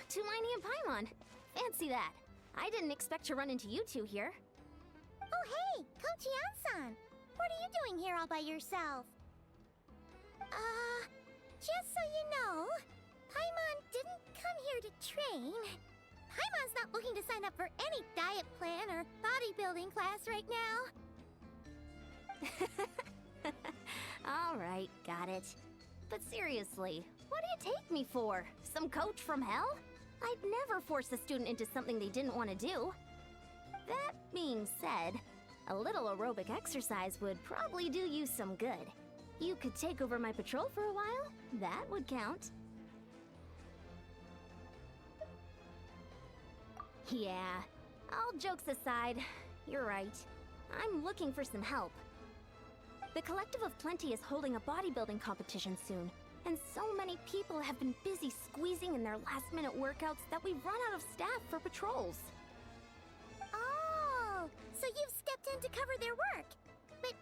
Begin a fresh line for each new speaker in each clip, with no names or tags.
to Miney and Paimon. Fancy that. I didn't expect to run into you two here.
Oh hey, Coach Yan-san! What are you doing here all by yourself? Just so you know, Paimon didn't come here to train. Paimon's not looking to sign up for any diet plan or bodybuilding class right now.
Alright, got it. But seriously, what do you take me for? Some coach from hell? I'd never force a student into something they didn't want to do. That being said, a little aerobic exercise would probably do you some good. You could take over my patrol for a while. That would count. Yeah, all jokes aside, you're right. I'm looking for some help. The Collective of Plenty is holding a bodybuilding competition soon, and so many people have been busy squeezing in their last-minute workouts that we've run out of staff for patrols.
Oh, so you've stepped in to cover their work. But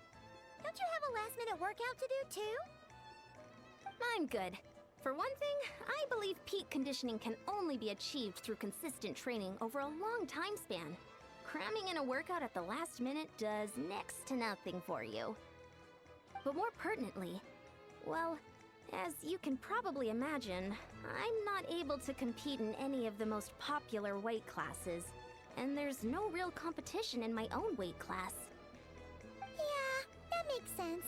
don't you have a last-minute workout to do too?
I'm good. For one thing, I believe peak conditioning can only be achieved through consistent training over a long time span. Cramming in a workout at the last minute does next to nothing for you. But more pertinently, well, as you can probably imagine, I'm not able to compete in any of the most popular weight classes, and there's no real competition in my own weight class.
Yeah, that makes sense.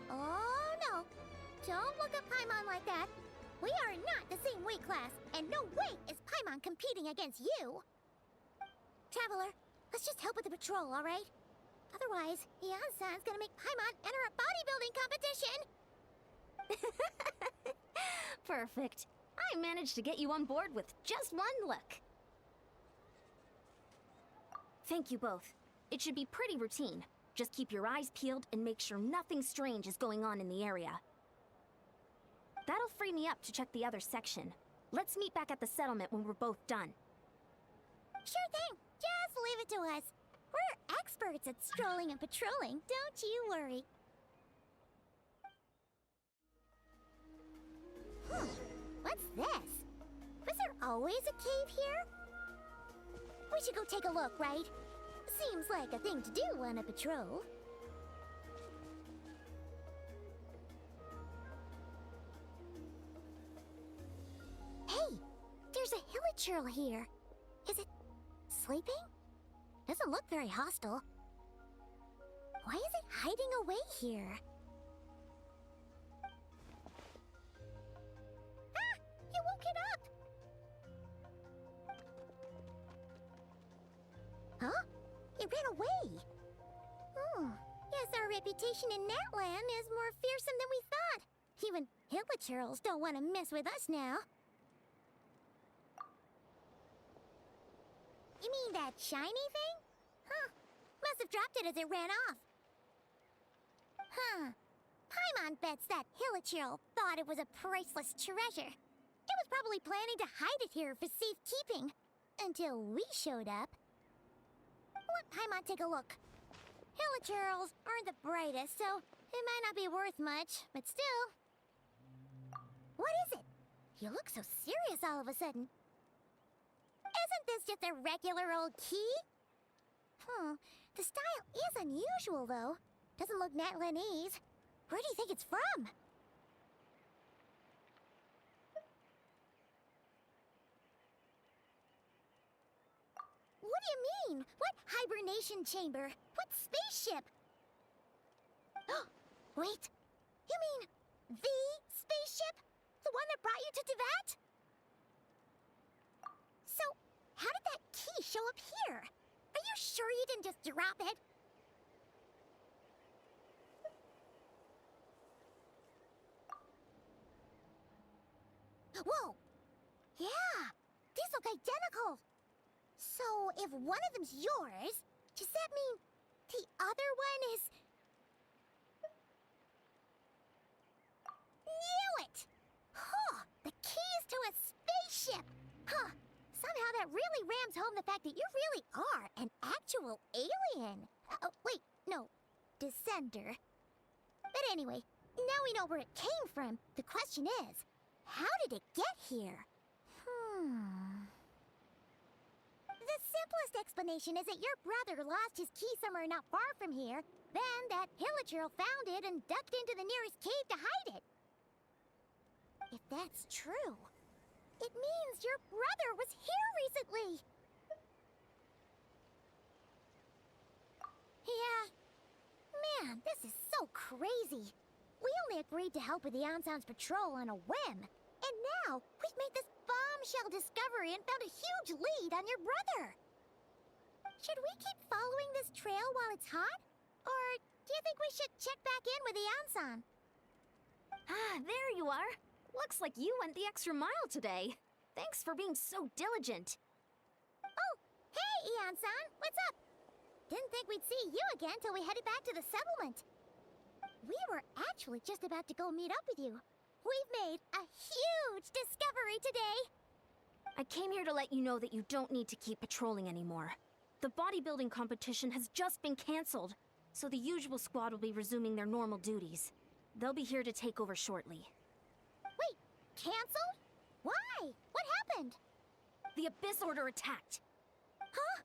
Oh no! Don't look at Paimon like that! We are not the same weight class, and no way is Paimon competing against you! Traveler, let's just help with the patrol, alright? Otherwise, Yan-san's gonna make Paimon enter a bodybuilding competition!
Perfect. I managed to get you on board with just one look. Thank you both. It should be pretty routine. Just keep your eyes peeled and make sure nothing strange is going on in the area. That'll free me up to check the other section. Let's meet back at the settlement when we're both done.
Sure thing! Just leave it to us. We're experts at strolling and patrolling, don't you worry. What's this? Was there always a cave here? We should go take a look, right? Seems like a thing to do on a patrol. Hey! There's a hilichurl here. Is it sleeping? Doesn't look very hostile. Why is it hiding away here? Ah! You woke it up! Huh? It ran away! Oh, guess our reputation in that land is more fearsome than we thought. Even hilichurls don't want to mess with us now. You mean that shiny thing? Huh. Must have dropped it as it ran off. Huh. Paimon bets that hilichurl thought it was a priceless treasure. It was probably planning to hide it here for safekeeping. Until we showed up. Let Paimon take a look. Hilichurls aren't the brightest, so it might not be worth much, but still. What is it? You look so serious all of a sudden. Isn't this just a regular old key? The style is unusual, though. Doesn't look Natlanese. Where do you think it's from? What do you mean? What hibernation chamber? What spaceship? Wait, you mean the spaceship? The one that brought you to Teyvat? So, how did that key show up here? Are you sure you didn't just drop it? Whoa! Yeah! These look identical! So, if one of them's yours, does that mean the other one is... Knew it! Huh! The keys to a spaceship! Huh! Somehow that really rams home the fact that you really are an actual alien! Oh, wait, no. Descender. But anyway, Now we know where it came from. The question is, how did it get here? The simplest explanation is that your brother lost his key somewhere not far from here, then that Hilichurl found it and ducked into the nearest cave to hide it. If that's true, it means your brother was here recently. Yeah. Man, this is so crazy. We only agreed to help with the Anson's patrol on a whim. And now, we've made this bombshell discovery and found a huge lead on your brother. Should we keep following this trail while it's hot? Or do you think we should check back in with the Anson?
Ah, there you are. Looks like you went the extra mile today. Thanks for being so diligent.
Oh, hey, Anson, what's up? Didn't think we'd see you again till we headed back to the settlement. We were actually just about to go meet up with you. We've made a huge discovery today.
I came here to let you know that you don't need to keep patrolling anymore. The bodybuilding competition has just been cancelled, so the usual squad will be resuming their normal duties. They'll be here to take over shortly.
Wait, canceled? Why? What happened?
The Abyss Order attacked.
Huh?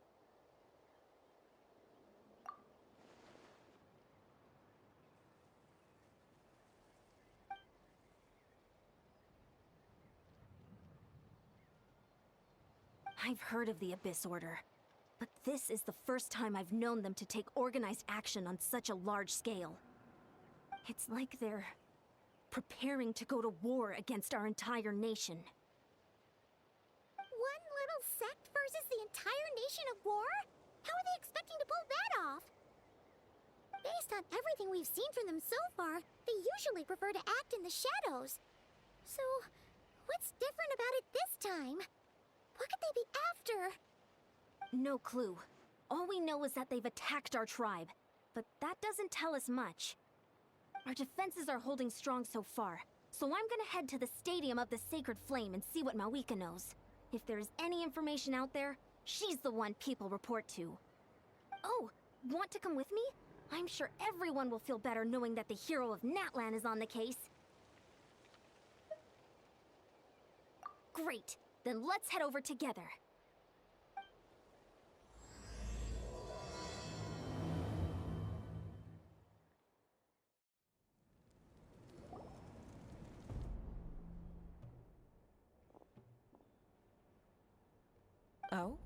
I've heard of the Abyss Order, but this is the first time I've known them to take organized action on such a large scale. It's like they're preparing to go to war against our entire nation.
One little sect versus the entire nation at war? How are they expecting to pull that off? Based on everything we've seen from them so far, they usually prefer to act in the shadows. So, what's different about it this time? What could they be after?
No clue. All we know is that they've attacked our tribe, but that doesn't tell us much. Our defenses are holding strong so far, so I'm gonna head to the Stadium of the Sacred Flame and see what Mawika knows. If there's any information out there, she's the one people report to. Oh, want to come with me? I'm sure everyone will feel better knowing that the hero of Natlan is on the case. Great, then let's head over together.
Oh?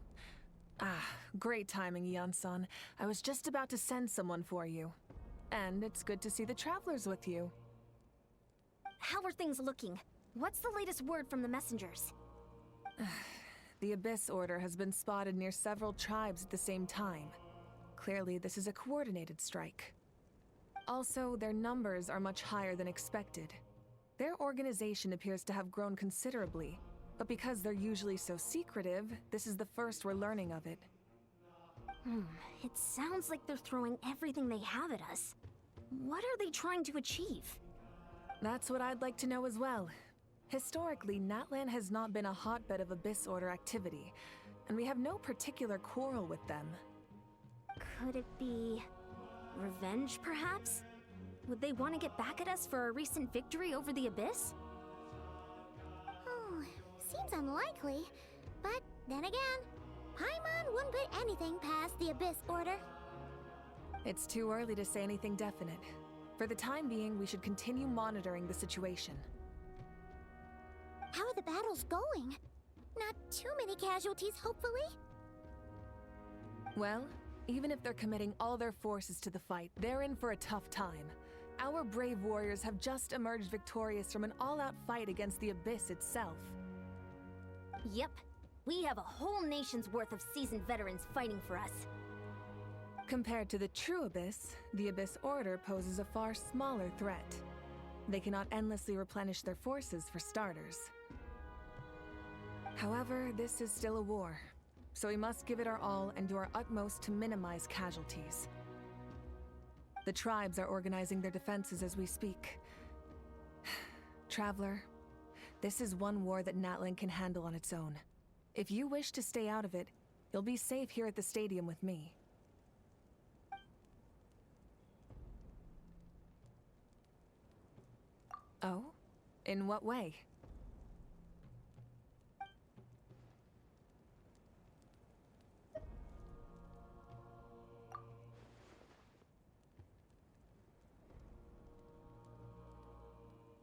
Ah, great timing, Yeon-san. I was just about to send someone for you. And it's good to see the travelers with you.
How are things looking? What's the latest word from the messengers?
The Abyss Order has been spotted near several tribes at the same time. Clearly, this is a coordinated strike. Also, their numbers are much higher than expected. Their organization appears to have grown considerably, but because they're usually so secretive, this is the first we're learning of it.
It sounds like they're throwing everything they have at us. What are they trying to achieve?
That's what I'd like to know as well. Historically, Natlan has not been a hotbed of Abyss Order activity, and we have no particular quarrel with them.
Could it be revenge, perhaps? Would they want to get back at us for a recent victory over the Abyss?
Oh, seems unlikely. But then again, Paimon wouldn't put anything past the Abyss Order.
It's too early to say anything definite. For the time being, we should continue monitoring the situation.
How are the battles going? Not too many casualties, hopefully?
Well, even if they're committing all their forces to the fight, they're in for a tough time. Our brave warriors have just emerged victorious from an all-out fight against the Abyss itself.
Yep. We have a whole nation's worth of seasoned veterans fighting for us.
Compared to the true Abyss, the Abyss Order poses a far smaller threat. They cannot endlessly replenish their forces for starters. However, this is still a war, so we must give it our all and do our utmost to minimize casualties. The tribes are organizing their defenses as we speak. Traveler, this is one war that Natlan can handle on its own. If you wish to stay out of it, you'll be safe here at the stadium with me. Oh? In what way?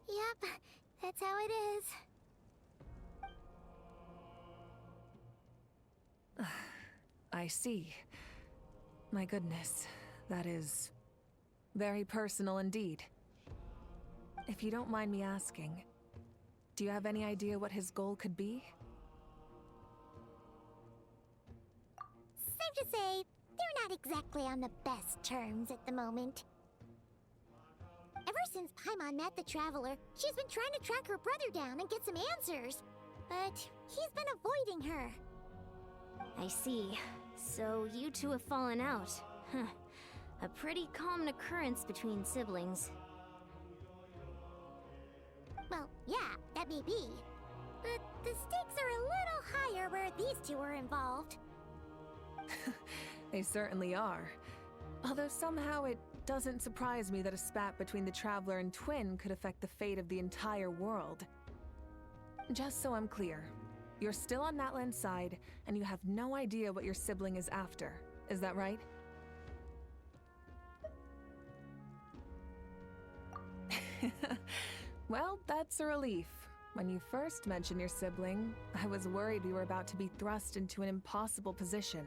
Yep, that's how it is.
I see. My goodness, that is very personal indeed. If you don't mind me asking, do you have any idea what his goal could be?
Safe to say, they're not exactly on the best terms at the moment. Ever since Paimon met the Traveler, she's been trying to track her brother down and get some answers. But he's been avoiding her.
I see. So you two have fallen out. Huh. A pretty common occurrence between siblings.
Well, yeah, that may be. But the stakes are a little higher where these two are involved.
They certainly are. Although somehow it doesn't surprise me that a spat between the Traveler and Twin could affect the fate of the entire world. Just so I'm clear, you're still on Natlan's side, and you have no idea what your sibling is after. Is that right? Well, that's a relief. When you first mentioned your sibling, I was worried we were about to be thrust into an impossible position.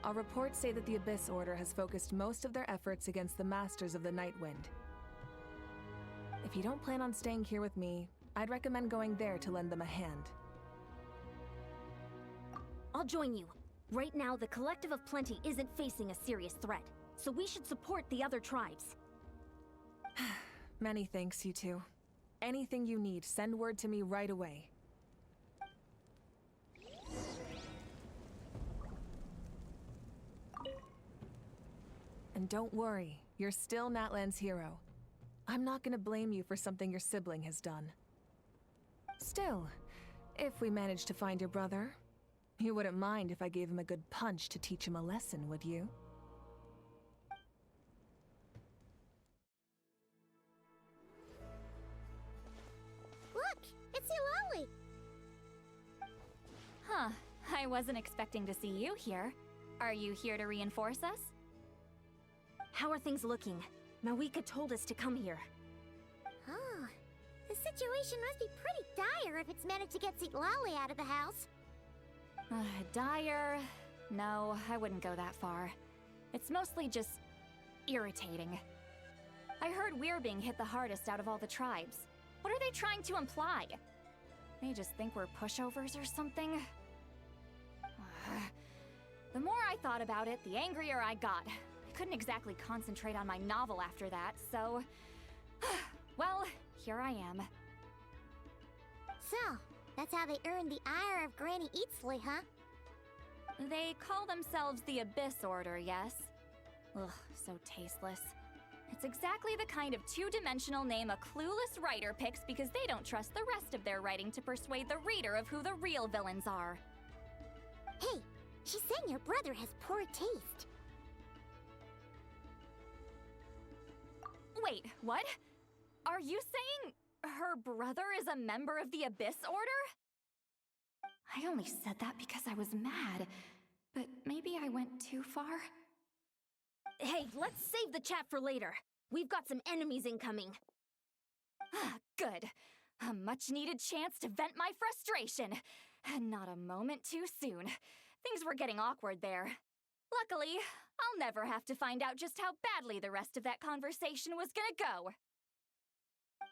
Our reports say that the Abyss Order has focused most of their efforts against the Masters of the Nightwind. If you don't plan on staying here with me, I'd recommend going there to lend them a hand.
I'll join you. Right now, the Collective of Plenty isn't facing a serious threat, so we should support the other tribes.
Many thanks, you two. Anything you need, send word to me right away. And don't worry, you're still Natlan's hero. I'm not gonna blame you for something your sibling has done. Still, if we manage to find your brother, you wouldn't mind if I gave him a good punch to teach him a lesson, would you?
Look, it's Eulalie!
Huh, I wasn't expecting to see you here. Are you here to reinforce us?
How are things looking? Mawika told us to come here.
Oh, the situation must be pretty dire if it's managed to get Eulalie out of the house.
Dire? No, I wouldn't go that far. It's mostly just irritating. I heard we're being hit the hardest out of all the tribes. What are they trying to imply? They just think we're pushovers or something? The more I thought about it, the angrier I got. I couldn't exactly concentrate on my novel after that, so... well, here I am.
So, that's how they earned the ire of Granny Eatsley, huh?
They call themselves the Abyss Order, yes? Ugh, so tasteless. It's exactly the kind of two-dimensional name a clueless writer picks because they don't trust the rest of their writing to persuade the reader of who the real villains are.
Hey, she's saying your brother has poor taste.
Wait, what? Are you saying her brother is a member of the Abyss Order? I only said that because I was mad, but maybe I went too far?
Hey, let's save the chat for later. We've got some enemies incoming.
Good. A much-needed chance to vent my frustration. And not a moment too soon. Things were getting awkward there. Luckily, I'll never have to find out just how badly the rest of that conversation was gonna go.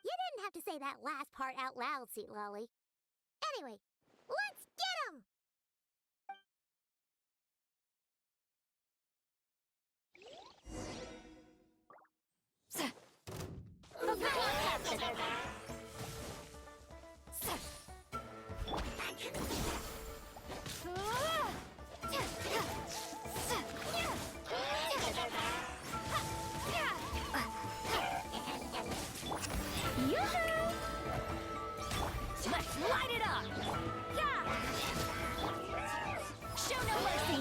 You didn't have to say that last part out loud, Eulalie. Anyway, let's get him!
Let's light it up! Yeah!
Show no mercy!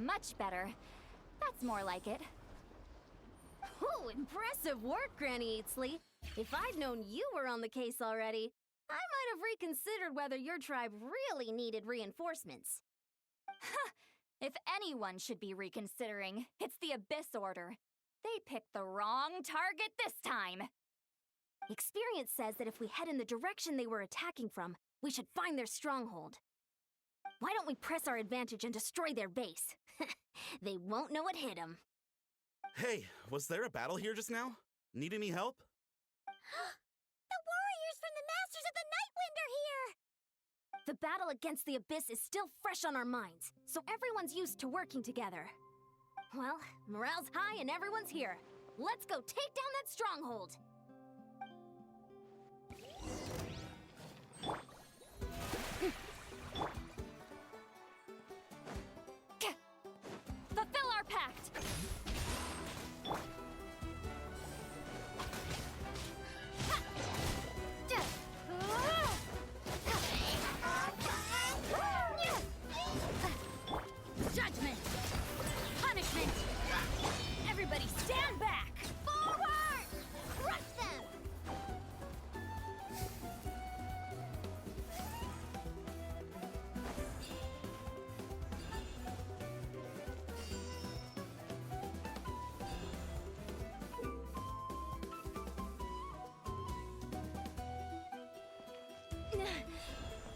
much better. That's more like it.
Oh, impressive work, Granny Eatsley. If I'd known you were on the case already, I might have reconsidered whether your tribe really needed reinforcements.
If anyone should be reconsidering, it's the Abyss Order. They picked the wrong target this time.
Experience says that if we head in the direction they were attacking from, we should find their stronghold. Why don't we press our advantage and destroy their base? They won't know it hit them.
Hey, was there a battle here just now? Need any help?
The warriors from the Masters of the Nightwind are here!
The battle against the Abyss is still fresh on our minds, so everyone's used to working together. Well, morale's high and everyone's here. Let's go take down that stronghold!
Fulfill our pact!
Judgment! Punishment! Everybody stand back!
Forward! Crush them!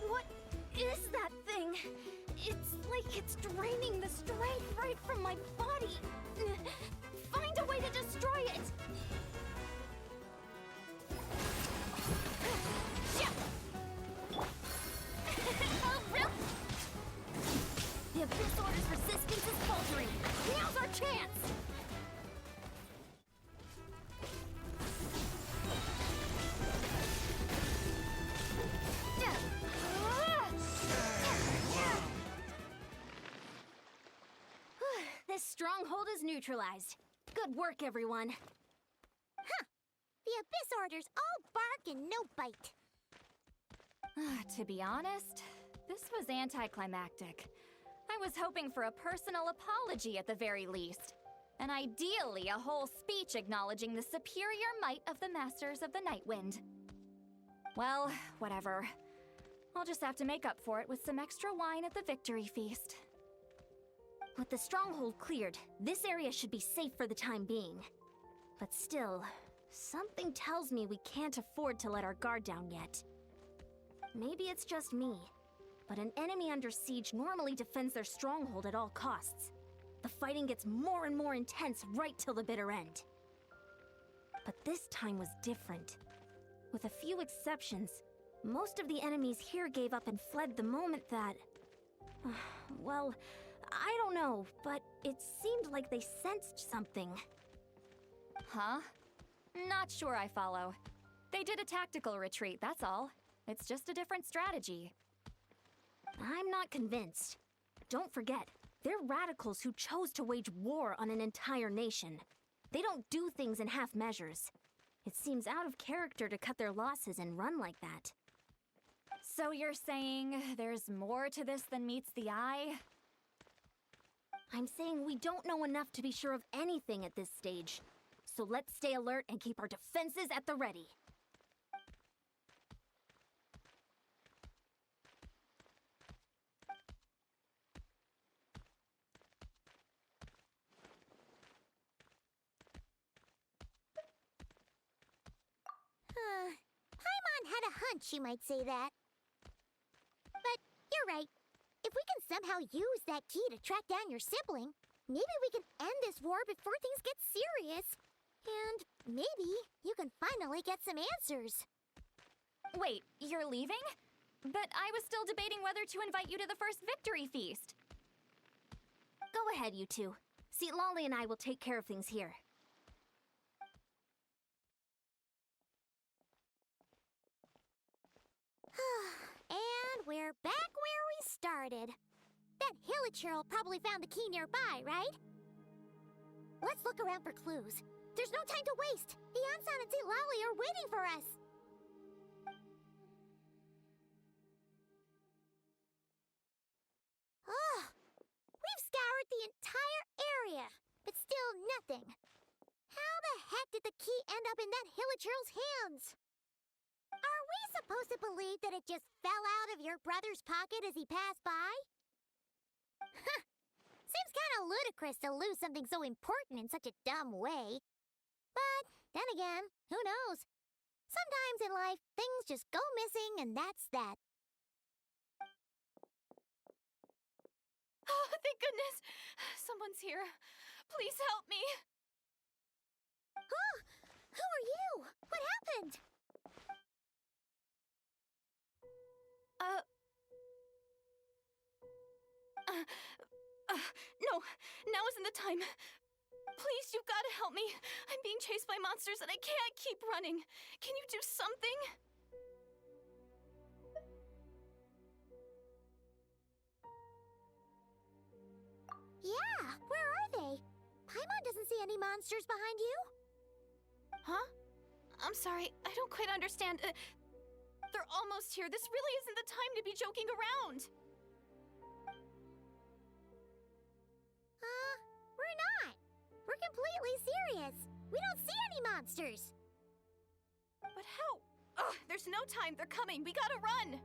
What is that thing? It's like it's draining the strength right from my body. Find a way to destroy it! The Abyss Order's resistance is faltering. Now's our chance! This stronghold is neutralized. Good work, everyone.
The Abyss Order's all bark and no bite.
To be honest, this was anticlimactic. I was hoping for a personal apology at the very least. And ideally, a whole speech acknowledging the superior might of the Masters of the Nightwind. Well, whatever. I'll just have to make up for it with some extra wine at the victory feast.
With the stronghold cleared, this area should be safe for the time being. But still, something tells me we can't afford to let our guard down yet. Maybe it's just me, but an enemy under siege normally defends their stronghold at all costs. The fighting gets more and more intense right till the bitter end. But this time was different. With a few exceptions, most of the enemies here gave up and fled the moment that... well, I don't know, but it seemed like they sensed something.
Huh? Not sure I follow. They did a tactical retreat, that's all. It's just a different strategy.
I'm not convinced. Don't forget, they're radicals who chose to wage war on an entire nation. They don't do things in half measures. It seems out of character to cut their losses and run like that.
So you're saying there's more to this than meets the eye?
I'm saying we don't know enough to be sure of anything at this stage. So let's stay alert and keep our defenses at the ready.
Paimon had a hunch you might say that. But you're right. If we can somehow use that key to track down your sibling, maybe we can end this war before things get serious. And maybe you can finally get some answers.
Wait, you're leaving? But I was still debating whether to invite you to the first victory feast.
Go ahead, you two. Lolly and I will take care of things here.
And we're back where we started. That Hilichurl probably found the key nearby, right? Let's look around for clues. There's no time to waste. The Ansan and Lolly are waiting for us. We've scoured the entire up in that Hilichurl's hands? Are we supposed to believe that it just fell out of your brother's pocket as he passed by? Seems kind of ludicrous to lose something so important in such a dumb way. But then again, who knows? Sometimes in life, things just go missing and that's that.
Oh, thank goodness! Someone's here. Please help me.
Oh, who are you? What happened?
No, now isn't the time. Please, you've got to help me. I'm being chased by monsters and I can't keep running. Can you do something?
Yeah, where are they? Paimon doesn't see any monsters behind you.
Huh? I'm sorry, I don't quite understand. They're almost here. This really isn't the time to be joking around.
We're not. We're completely serious. We don't see any monsters.
But how? Ugh, there's no time. They're coming. We gotta run.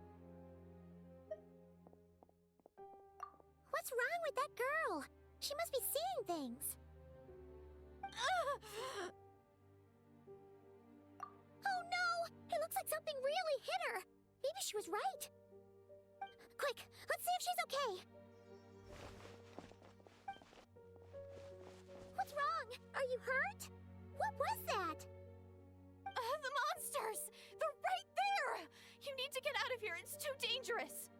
What's wrong with that girl? She must be seeing things. Oh no! It looks like something really hit her. Maybe she was right. Quick, let's see if she's okay. What's wrong? Are you hurt? What was that?
The monsters! They're right there! You need to get out of here. It's too dangerous.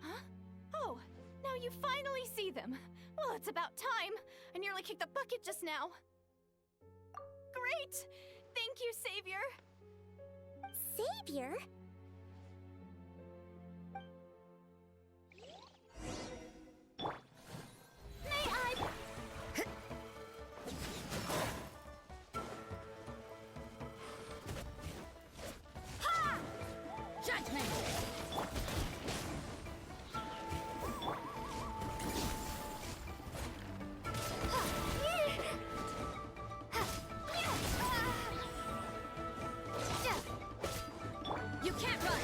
Huh? Oh, now you finally see them. Well, it's about time. I nearly kicked the bucket just now. Great! Thank you, Savior!
Savior?
May I... Ha! Judgment! You can't run!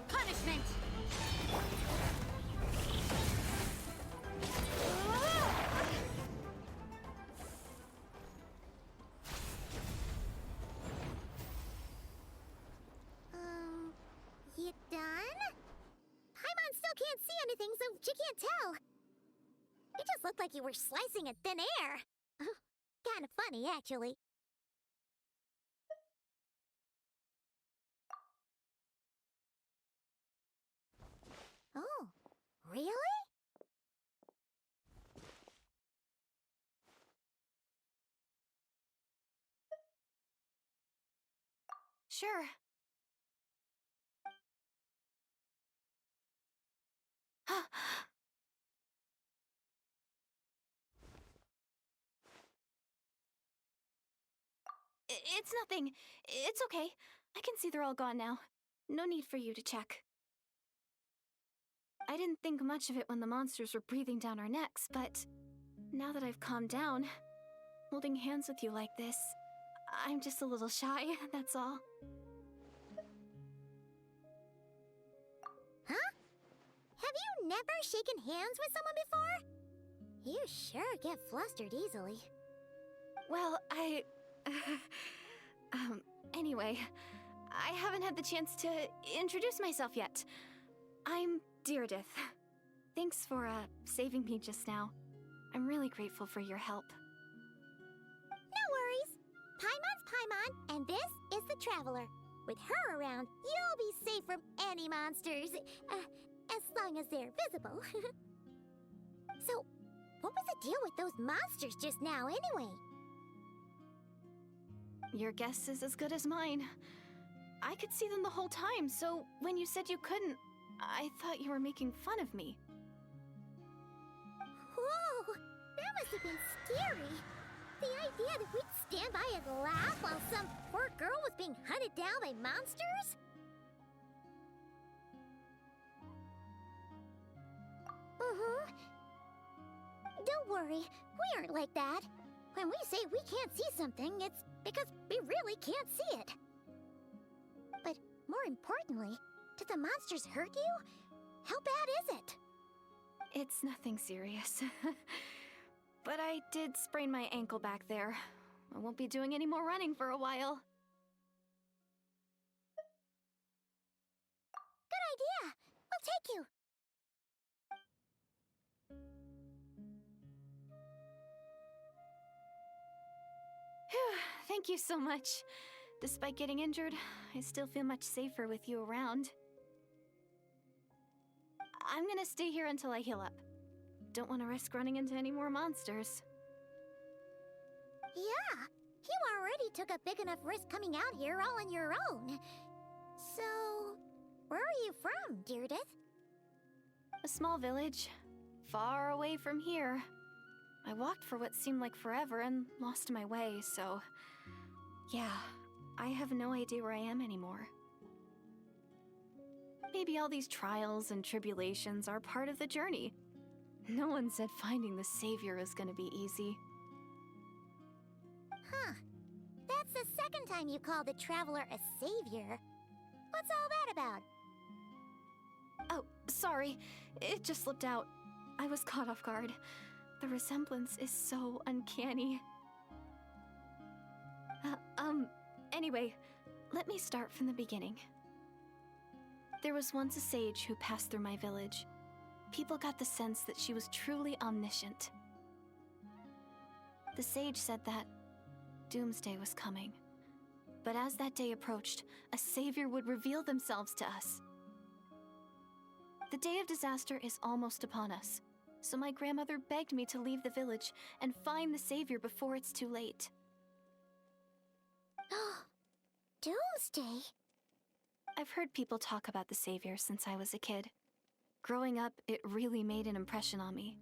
Punishment!
You done? Paimon still can't see anything, so she can't tell. It just looked like you were slicing at thin air. Kind of funny, actually. Oh, really?
Sure. It's nothing. It's okay. I can see they're all gone now. No need for you to check. I didn't think much of it when the monsters were breathing down our necks, but now that I've calmed down, holding hands with you like this, I'm just a little shy, that's all.
Huh? Have you never shaken hands with someone before? You sure get flustered easily.
Well, anyway, I haven't had the chance to introduce myself yet. I'm Deirdith. Thanks for, saving me just now. I'm really grateful for your help.
No worries. Paimon's Paimon, and this is the Traveler. With her around, you'll be safe from any monsters. As long as they're visible. So, what was the deal with those monsters just now, anyway?
Your guess is as good as mine.
I could see them the whole time, so when you said you couldn't, I thought you were making fun of me.
Whoa! That must have been scary. The idea that we'd stand by and laugh while some poor girl was being hunted down by monsters? Don't worry, we aren't like that. When we say we can't see something, it's because we really can't see it. But more importantly, did the monsters hurt you? How bad is it?
It's nothing serious. But I did sprain my ankle back there. I won't be doing any more running for a while.
Good idea! We'll take you!
Phew, thank you so much. Despite getting injured, I still feel much safer with you around. I'm gonna stay here until I heal up. Don't want to risk running into any more monsters.
Yeah, you already took a big enough risk coming out here all on your own. So, where are you from, Deirdre?
A small village, far away from here. I walked for what seemed like forever and lost my way, so... yeah, I have no idea where I am anymore. Maybe all these trials and tribulations are part of the journey. No one said finding the Savior is gonna be easy.
Huh. That's the second time you called the Traveler a savior. What's all that about?
Oh, sorry. It just slipped out. I was caught off guard. The resemblance is so uncanny. Anyway, let me start from the beginning. There was once a sage who passed through my village. People got the sense that she was truly omniscient. The sage said that doomsday was coming. But as that day approached, a savior would reveal themselves to us. The day of disaster is almost upon us, so my grandmother begged me to leave the village and find the savior before it's too late.
Doomsday?
I've heard people talk about the savior since I was a kid. Growing up, it really made an impression on me.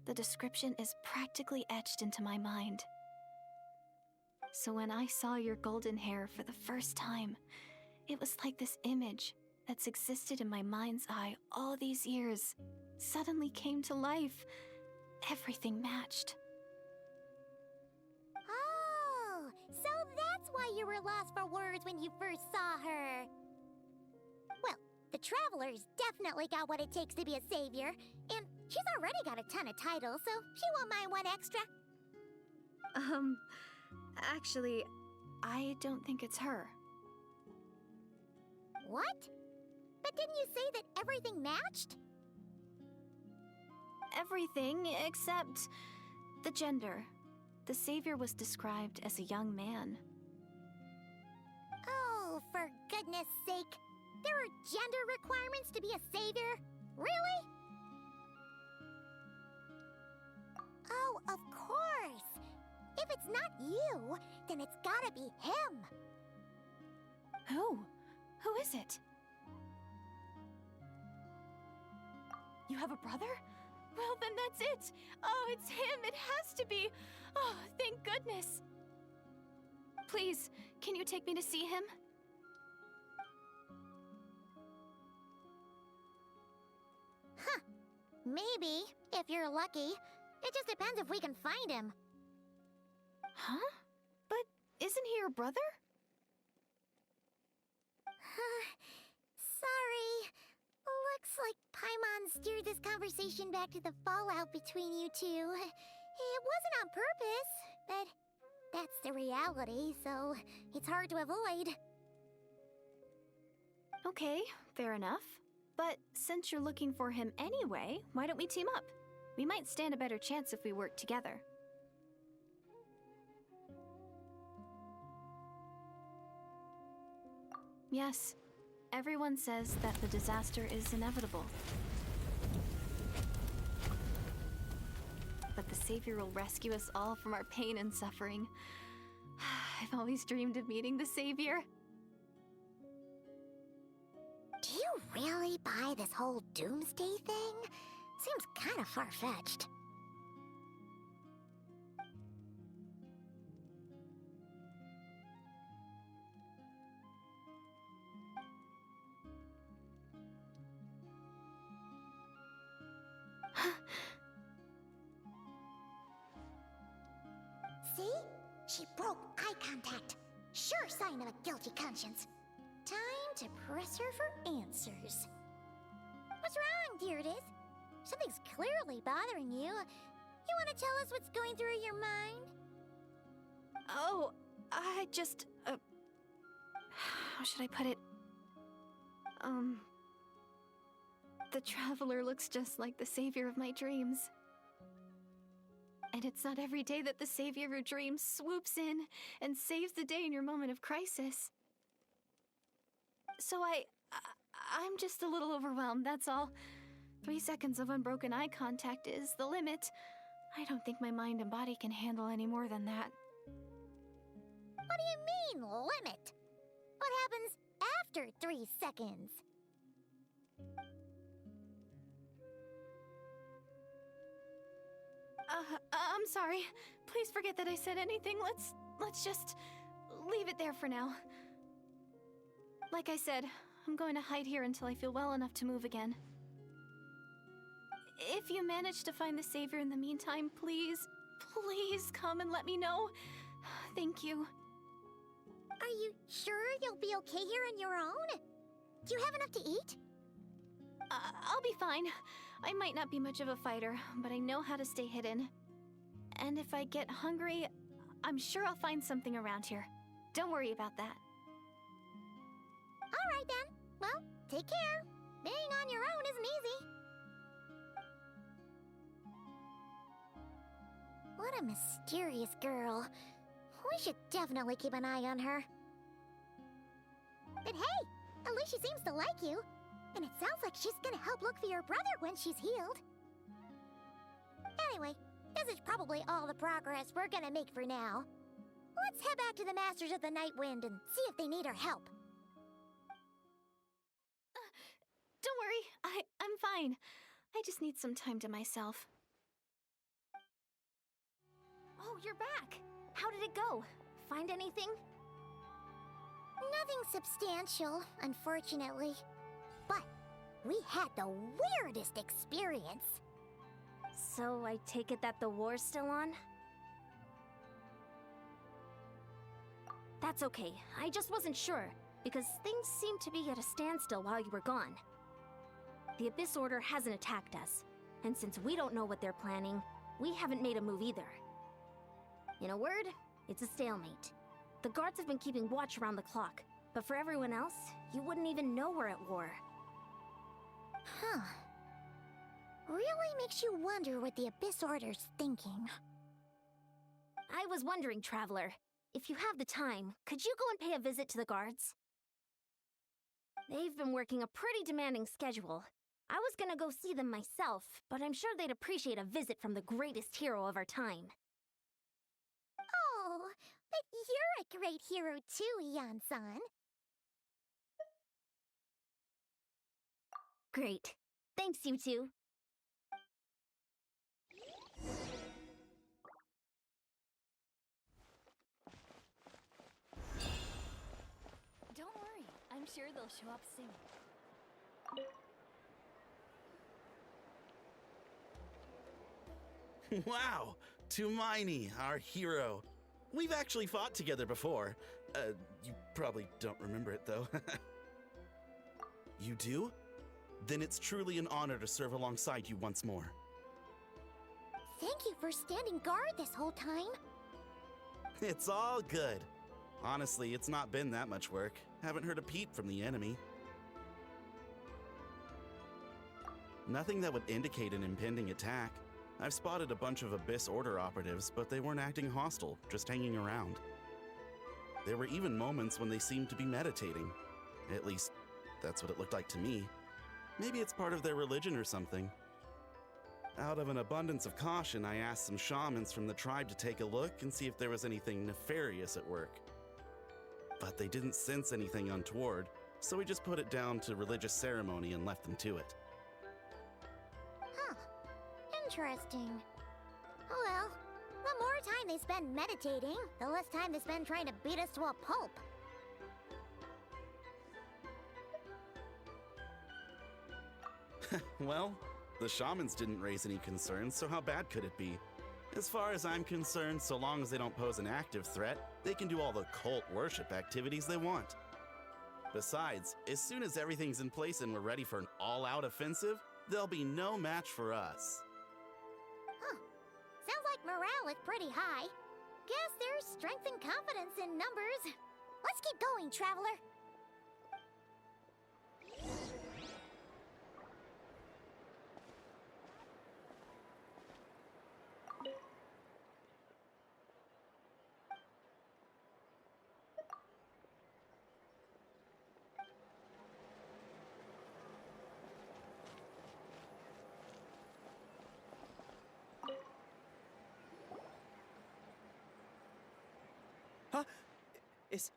The description is practically etched into my mind. So when I saw your golden hair for the first time, it was like this image that's existed in my mind's eye all these years suddenly came to life. Everything matched.
Oh, so that's why you were lost for words when you first saw her. Well, the Traveler's definitely got what it takes to be a savior, and she's already got a ton of titles, so she won't mind one extra.
Actually, I don't think it's her.
What? But didn't you say that everything matched?
Everything except the gender. The savior was described as a young man.
Oh, for goodness sake. There are gender requirements to be a savior? Really? Oh, of course. If it's not you, then it's gotta be him.
Who? Who is it? You have a brother? Well, then that's it! Oh, it's him! It has to be! Oh, thank goodness! Please, can you take me to see him?
Huh. Maybe, if you're lucky. It just depends if we can find him.
Huh? But isn't he your brother?
Sorry. Looks like Paimon steered this conversation back to the fallout between you two. It wasn't on purpose, but that's the reality, so it's hard to avoid.
Okay, fair enough. But since you're looking for him anyway, why don't we team up? We might stand a better chance if we work together. Yes, everyone says that the disaster is inevitable. But the Savior will rescue us all from our pain and suffering. I've always dreamed of meeting the Savior.
Do you really buy this whole doomsday thing? Seems kind of far-fetched. See? She broke eye contact. Sure sign of a guilty conscience. Time to press her for answers. What's wrong, Deirdis? Something's clearly bothering you. You want to tell us what's going through your mind?
Oh, I just, how should I put it? The Traveler looks just like the savior of my dreams. And it's not every day that the savior of your dreams swoops in and saves the day in your moment of crisis. So I'm just a little overwhelmed, that's all. 3 seconds of unbroken eye contact is the limit. I don't think my mind and body can handle any more than that.
What do you mean, limit? What happens after 3 seconds?
I'm sorry. Please forget that I said anything. Let's just leave it there for now. Like I said, I'm going to hide here until I feel well enough to move again. If you manage to find the savior in the meantime, please come and let me know. Thank you.
Are you sure you'll be okay here on your own? Do you have enough to eat?
I'll be fine. I might not be much of a fighter, but I know how to stay hidden. And if I get hungry, I'm sure I'll find something around here. Don't worry about that.
All right then. Well, take care. Being on your own isn't easy. What a mysterious girl. We should definitely keep an eye on her. But hey, at least she seems to like you. And it sounds like she's gonna help look for your brother when she's healed. Anyway, this is probably all the progress we're gonna make for now. Let's head back to the Masters of the Night Wind and see if they need our help.
Don't worry, I'm fine. I just need some time to myself.
Oh, you're back. How did it go? Find anything?
Nothing substantial, unfortunately. But we had the weirdest experience.
So I take it that the war's still on? That's okay. I just wasn't sure, because things seemed to be at a standstill while you were gone. The Abyss Order hasn't attacked us, and since we don't know what they're planning, we haven't made a move either. In a word, it's a stalemate. The guards have been keeping watch around the clock, but for everyone else, you wouldn't even know we're at war.
Huh. Really makes you wonder what the Abyss Order's thinking.
I was wondering, Traveler, if you have the time, could you go and pay a visit to the guards? They've been working a pretty demanding schedule. I was gonna go see them myself, but I'm sure they'd appreciate a visit from the greatest hero of our time.
Oh, but you're a great hero too, Ian-san.
Great. Thanks, you two.
Don't worry, I'm sure they'll show up soon.
Wow, Tumaini, our hero. We've actually fought together before. You probably don't remember it, though. You do? Then it's truly an honor to serve alongside you once more.
Thank you for standing guard this whole time.
It's all good. Honestly, it's not been that much work. Haven't heard a peep from the enemy. Nothing that would indicate an impending attack. I've spotted a bunch of Abyss Order operatives, but they weren't acting hostile, just hanging around. There were even moments when they seemed to be meditating. At least, that's what it looked like to me. Maybe it's part of their religion or something. Out of an abundance of caution, I asked some shamans from the tribe to take a look and see if there was anything nefarious at work. But they didn't sense anything untoward, so we just put it down to religious ceremony and left them to it.
Huh. Interesting. Oh well, the more time they spend meditating, the less time they spend trying to beat us to a pulp.
Well, the shamans didn't raise any concerns, so how bad could it be? As far as I'm concerned, so long as they don't pose an active threat, they can do all the cult worship activities they want. Besides, as soon as everything's in place and we're ready for an all-out offensive, there'll be no match for us.
Huh. Sounds like morale is pretty high. Guess there's strength and confidence in numbers. Let's keep going, traveler.
Huh? Is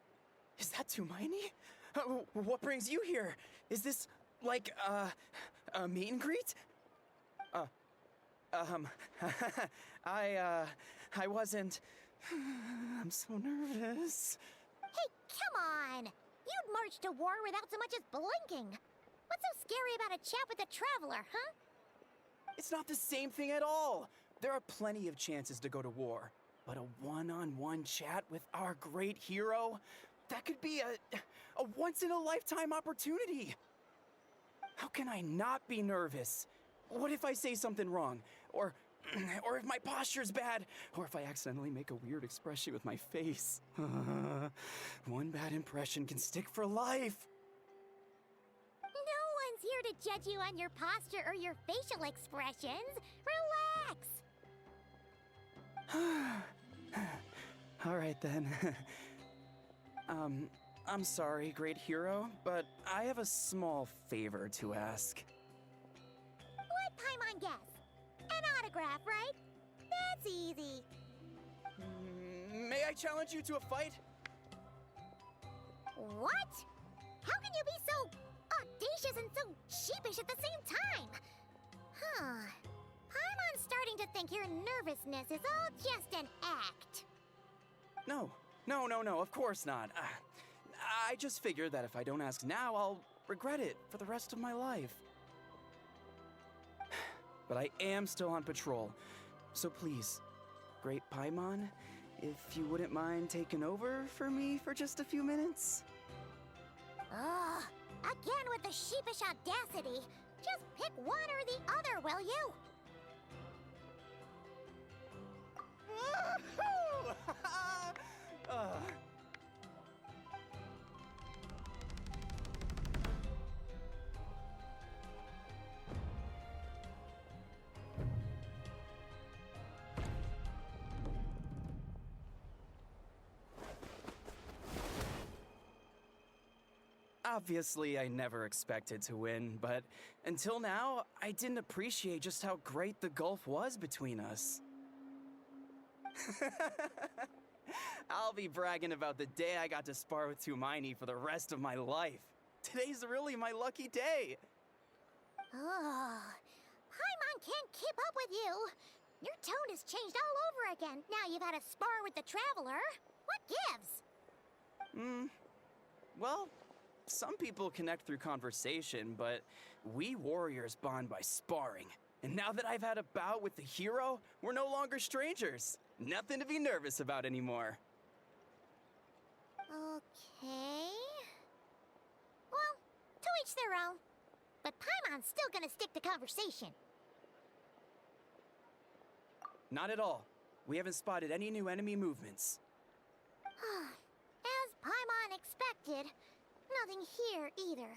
that Tumaini? What brings you here? Is this, like, a meet and greet? I wasn't... I'm so nervous.
Hey, come on! You'd march to war without so much as blinking. What's so scary about a chat with a traveler, huh?
It's not the same thing at all. There are plenty of chances to go to war. But a one-on-one chat with our great hero? That could be a once-in-a-lifetime opportunity. How can I not be nervous? What if I say something wrong? Or if my posture's bad? Or if I accidentally make a weird expression with my face? One bad impression can stick for life.
No one's here to judge you on your posture or your facial expressions. Relax!
All right then. I'm sorry, great hero, but I have a small favor to ask.
What Paimon guess? An autograph, right? That's easy.
May I challenge you to a fight?
What? How can you be so audacious and so sheepish at the same time? Huh. Paimon's starting to think your nervousness is all just an act.
No, of course not. I just figured that if I don't ask now, I'll regret it for the rest of my life. But I am still on patrol, so please, Great Paimon, if you wouldn't mind taking over for me for just a few minutes?
Ugh, again with the sheepish audacity. Just pick one or the other, will you?
Obviously, I never expected to win, but until now, I didn't appreciate just how great the gulf was between us. I'll be bragging about the day I got to spar with Tumaini for the rest of my life. Today's really my lucky day.
Ugh, Paimon can't keep up with you. Your tone has changed all over again. Now you've had a spar with the traveler. What gives?
Well, some people connect through conversation, but we warriors bond by sparring. And now that I've had a bout with the hero, we're no longer strangers. Nothing to be nervous about anymore.
Okay. Well, to each their own. But Paimon's still gonna stick to conversation.
Not at all. We haven't spotted any new enemy movements.
As Paimon expected, nothing here either.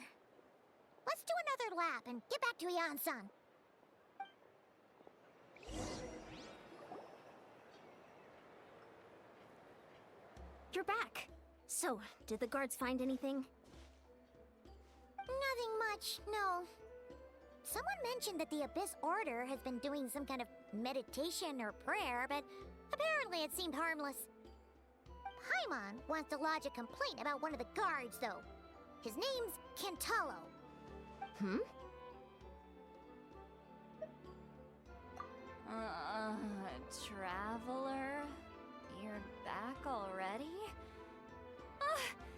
Let's do another lap and get back to Yan-san.
You're back. So, did the guards find anything?
Nothing much, no. Someone mentioned that the Abyss Order has been doing some kind of meditation or prayer, but apparently it seemed harmless. Paimon wants to lodge a complaint about one of the guards, though. His name's Cantalo.
Hmm?
Traveler? You're back already?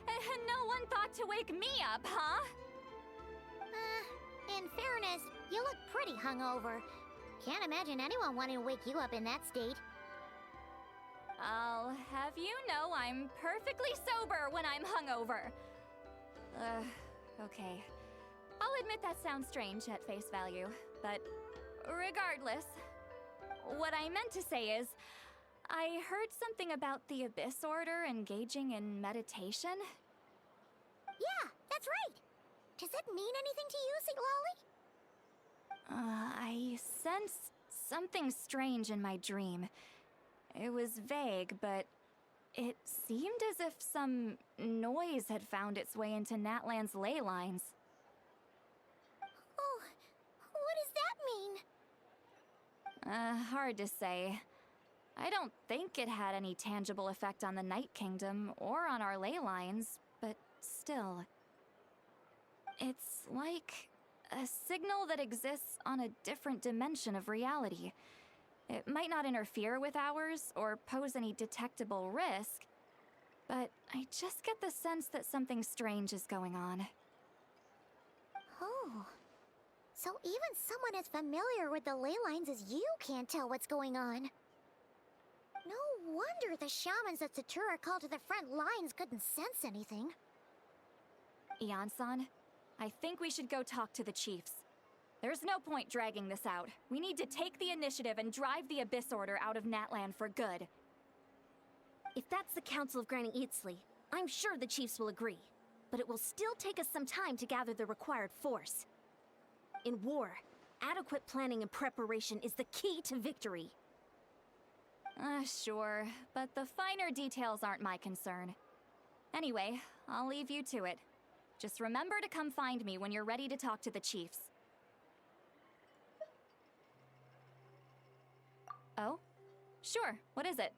And no one thought to wake me up, huh?
In fairness, you look pretty hungover. Can't imagine anyone wanting to wake you up in that state.
I'll have you know I'm perfectly sober when I'm hungover. Okay. I'll admit that sounds strange at face value, but regardless, what I meant to say is, I heard something about the Abyss Order engaging in meditation.
Yeah, that's right. Does it mean anything to you, Siglali?
I sensed something strange in my dream. It was vague, but it seemed as if some noise had found its way into Natlan's ley lines.
Oh, what does that mean?
Hard to say. I don't think it had any tangible effect on the Night Kingdom or on our ley lines, but still. It's like a signal that exists on a different dimension of reality. It might not interfere with ours or pose any detectable risk, but I just get the sense that something strange is going on.
Oh. So even someone as familiar with the ley lines as you can't tell what's going on. No wonder the shamans that Satura called to the front lines couldn't sense anything.
Ian-san, I think we should go talk to the chiefs. There's no point dragging this out. We need to take the initiative and drive the Abyss Order out of Natlan for good.
If that's the Council of Granny Eatsley, I'm sure the chiefs will agree. But it will still take us some time to gather the required force. In war, adequate planning and preparation is the key to victory.
Sure, but the finer details aren't my concern. Anyway, I'll leave you to it. Just remember to come find me when you're ready to talk to the chiefs. Oh? Sure, what is it?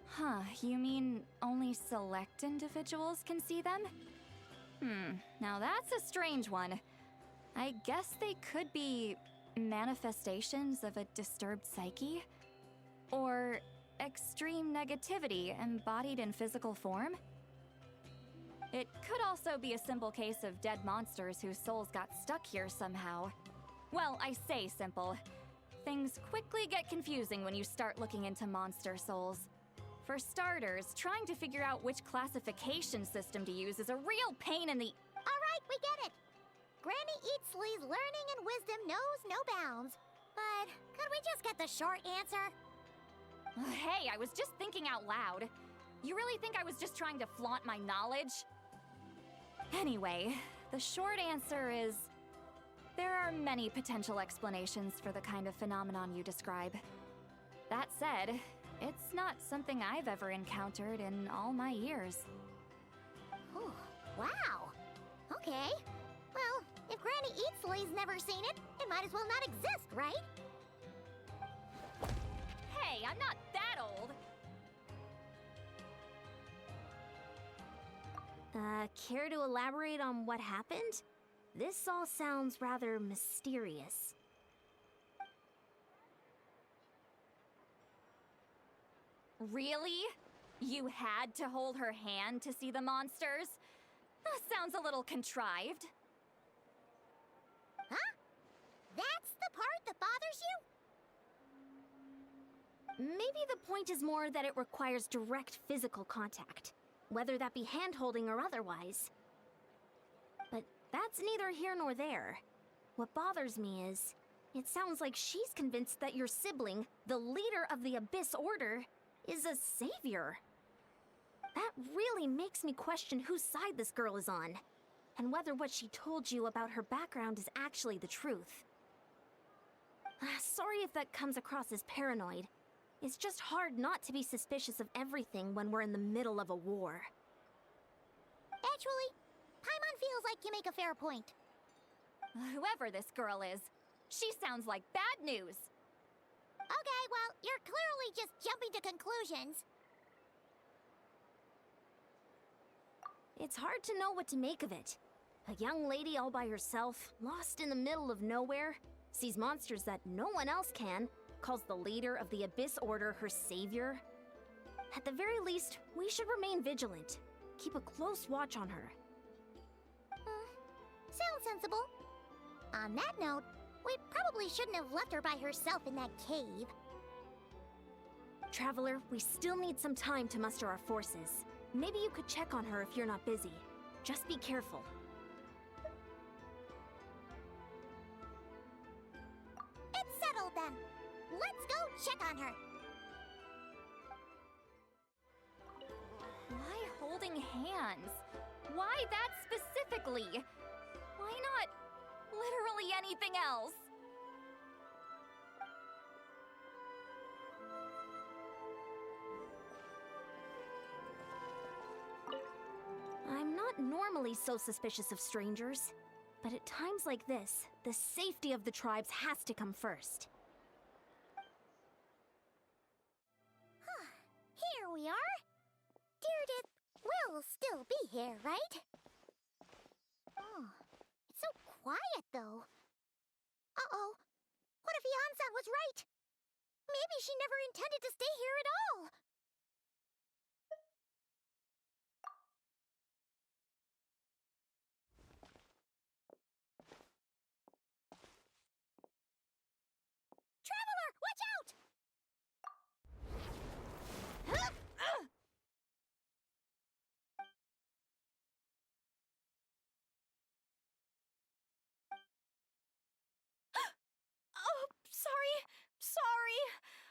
Huh, you mean only select individuals can see them? Now that's a strange one. I guess they could be manifestations of a disturbed psyche? Or extreme negativity embodied in physical form? It could also be a simple case of dead monsters whose souls got stuck here somehow. Well, I say simple. Things quickly get confusing when you start looking into monster souls. For starters, trying to figure out which classification system to use is a real pain in the—
Alright, we get it. Granny Eatsley's learning and wisdom knows no bounds. But could we just get the short answer?
Hey, I was just thinking out loud. You really think I was just trying to flaunt my knowledge? Anyway, the short answer is there are many potential explanations for the kind of phenomenon you describe. That said, it's not something I've ever encountered in all my years.
Oh, wow. Okay. Well, if Granny Eatsley's never seen it, it might as well not exist, right?
Hey, I'm not that old!
Care to elaborate on what happened? This all sounds rather mysterious.
Really? You had to hold her hand to see the monsters? That sounds a little contrived.
Huh? That's the part that bothers you?
Maybe the point is more that it requires direct physical contact, whether that be hand-holding or otherwise. But that's neither here nor there. What bothers me is, it sounds like she's convinced that your sibling, the leader of the Abyss Order, is a savior. That really makes me question whose side this girl is on, and whether what she told you about her background is actually the truth. Sorry if that comes across as paranoid. It's just hard not to be suspicious of everything when we're in the middle of a war.
Actually, Paimon feels like you make a fair point.
Whoever this girl is, she sounds like bad news.
Okay, well, you're clearly just jumping to conclusions.
It's hard to know what to make of it. A young lady all by herself, lost in the middle of nowhere, sees monsters that no one else can, calls the leader of the Abyss Order her savior. At the very least, we should remain vigilant. Keep a close watch on her.
Sounds sensible. On that note, we probably shouldn't have left her by herself in that cave.
Traveler, we still need some time to muster our forces. Maybe you could check on her if you're not busy. Just be careful.
It's settled then. Let's go check on her.
Why holding hands? Why that specifically? Why not literally anything else?
I'm not normally so suspicious of strangers, but at times like this, the safety of the tribes has to come first.
Here we are. Deirdre will still be here, right? Oh, it's so quiet though. Uh-oh. What if Yan-san was right? Maybe she never intended to stay here at all. Traveler, watch out!
Oh, sorry.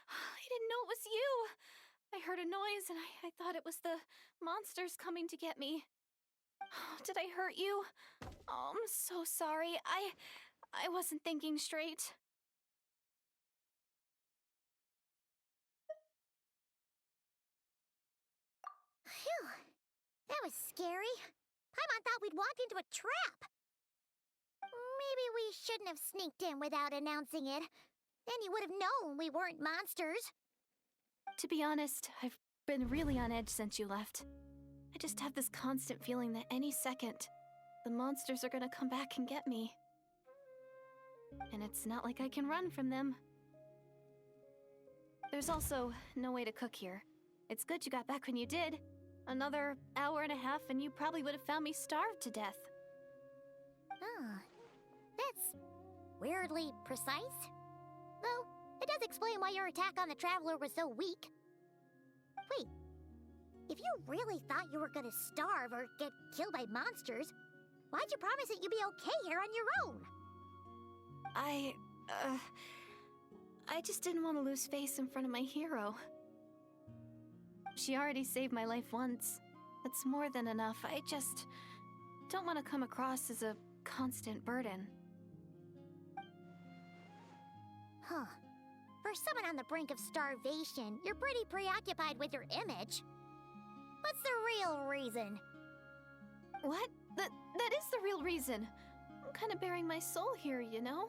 I didn't know it was you. I heard a noise and I thought it was the monsters coming to get me. Did I hurt you? Oh, I'm so sorry. I wasn't thinking straight.
Phew. That was scary. Paimon thought we'd walked into a trap. Maybe we shouldn't have sneaked in without announcing it. Then you would have known we weren't monsters.
To be honest, I've been really on edge since you left. I just have this constant feeling that any second, the monsters are gonna come back and get me. And it's not like I can run from them. There's also no way to cook here. It's good you got back when you did. Another hour and a half and you probably would have found me starved to death.
That's weirdly precise. Though, it does explain why your attack on the Traveler was so weak. Wait, if you really thought you were gonna starve or get killed by monsters, why'd you promise that you'd be okay here on your own?
I just didn't want to lose face in front of my hero. She already saved my life once. That's more than enough. I just don't want to come across as a constant burden.
Huh. For someone on the brink of starvation, you're pretty preoccupied with your image. What's the real reason?
What? That is the real reason. I'm kind of bearing my soul here, you know?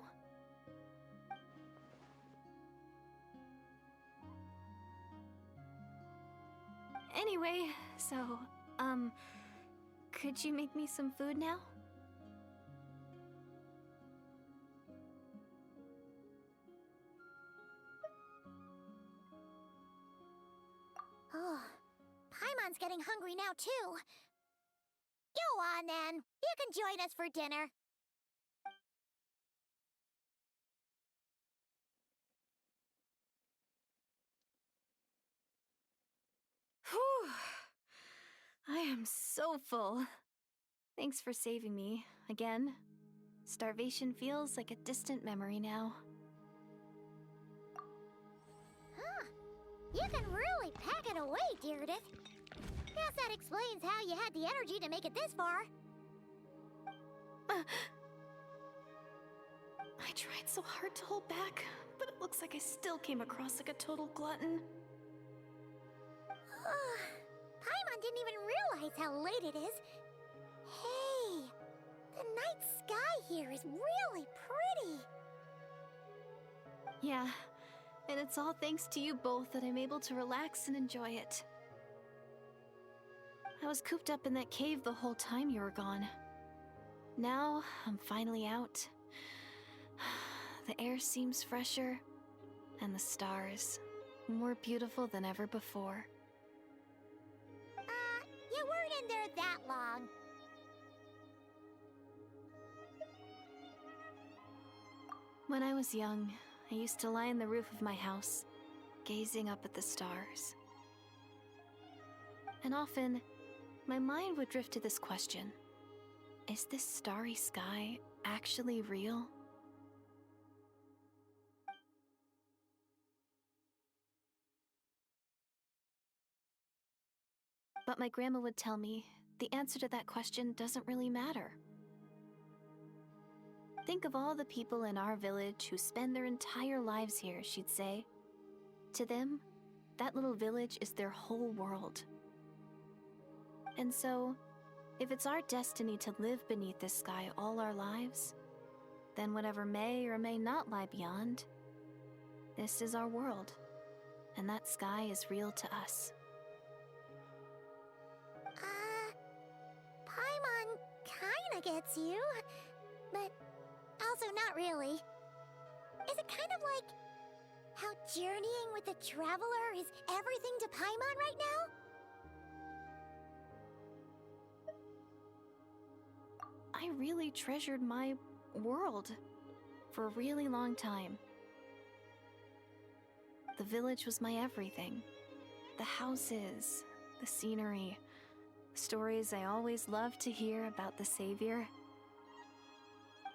Anyway, so, could you make me some food now?
Oh, Paimon's getting hungry now, too. Go on, then. You can join us for dinner.
Whew. I am so full. Thanks for saving me, again. Starvation feels like a distant memory now.
Huh. You can really pack it away, Deirdre. Guess that explains how you had the energy to make it this far.
I tried so hard to hold back, but it looks like I still came across like a total glutton.
Paimon didn't even realize how late it is. Hey, the night sky here is really pretty.
Yeah, and it's all thanks to you both that I'm able to relax and enjoy it. I was cooped up in that cave the whole time you were gone. Now, I'm finally out. The air seems fresher, and the stars more beautiful than ever before.
You weren't in there that long.
When I was young, I used to lie on the roof of my house, gazing up at the stars. And often, my mind would drift to this question. Is this starry sky actually real? But my grandma would tell me the answer to that question doesn't really matter. Think of all the people in our village who spend their entire lives here, she'd say. To them, that little village is their whole world. And so, if it's our destiny to live beneath this sky all our lives, then whatever may or may not lie beyond, this is our world, and that sky is real to us.
Paimon kinda gets you, but also not really. Is it kind of like how journeying with the Traveler is everything to Paimon right now?
I really treasured my world for a really long time. The village was my everything. The houses, the scenery, stories I always loved to hear about the Savior.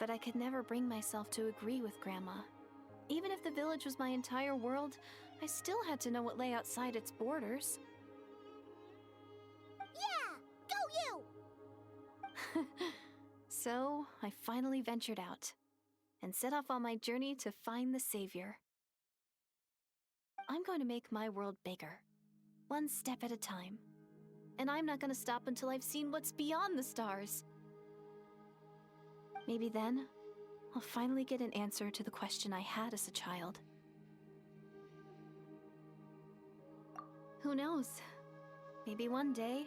But I could never bring myself to agree with Grandma. Even if the village was my entire world, I still had to know what lay outside its borders.
Yeah! Go you!
So, I finally ventured out, and set off on my journey to find the Savior. I'm going to make my world bigger, one step at a time. And I'm not going to stop until I've seen what's beyond the stars. Maybe then, I'll finally get an answer to the question I had as a child. Who knows? Maybe one day,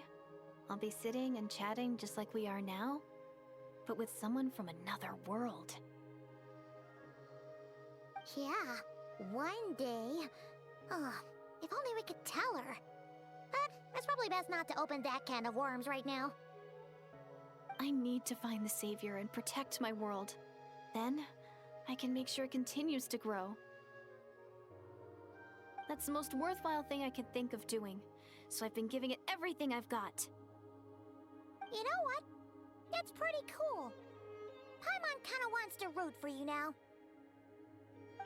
I'll be sitting and chatting just like we are now, but with someone from another world.
Yeah, one day. Oh, if only we could tell her. But it's probably best not to open that can of worms right now.
I need to find the Savior and protect my world. Then, I can make sure it continues to grow. That's the most worthwhile thing I could think of doing, so I've been giving it everything I've got.
You know what? It's pretty cool. Paimon kinda wants to root for you now.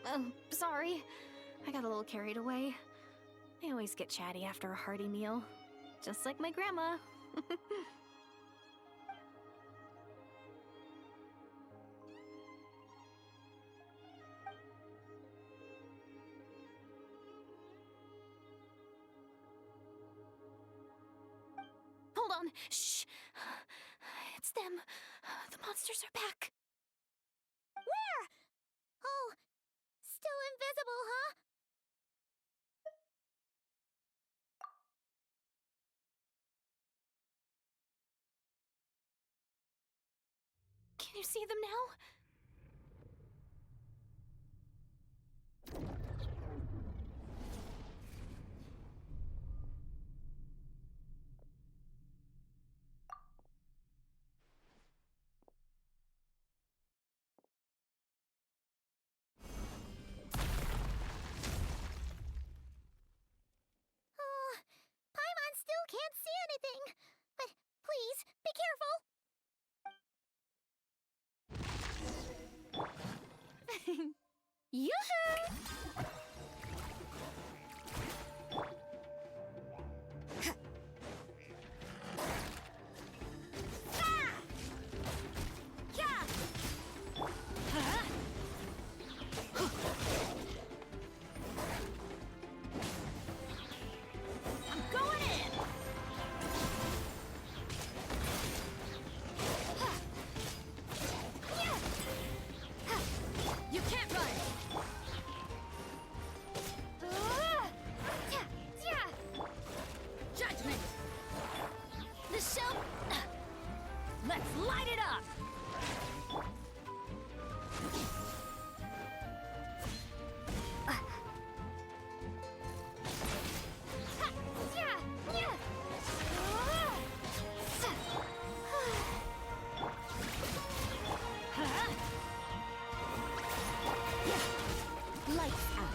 Oh, sorry. I got a little carried away. I always get chatty after a hearty meal. Just like my grandma. Hold on. Shh. It's them. The monsters are back.
Where? Oh, still invisible, huh?
Can you see them now?
Oh, Paimon still can't see anything. But please, be careful.
Yoo-hoo!
You can't run!
Let's light it up!
Lights out.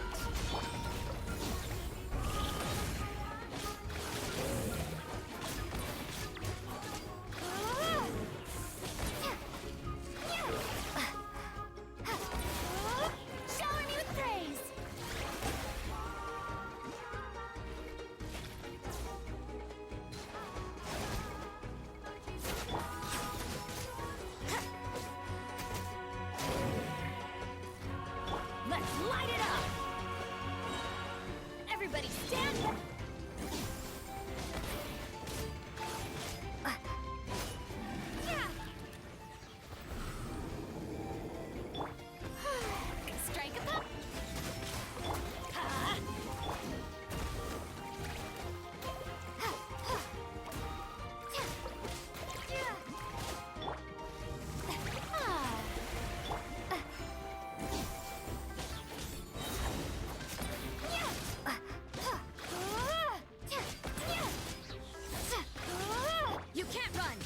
Shower me with praise! Let's light it up! Everybody stand back! Strike a pop! You can't run!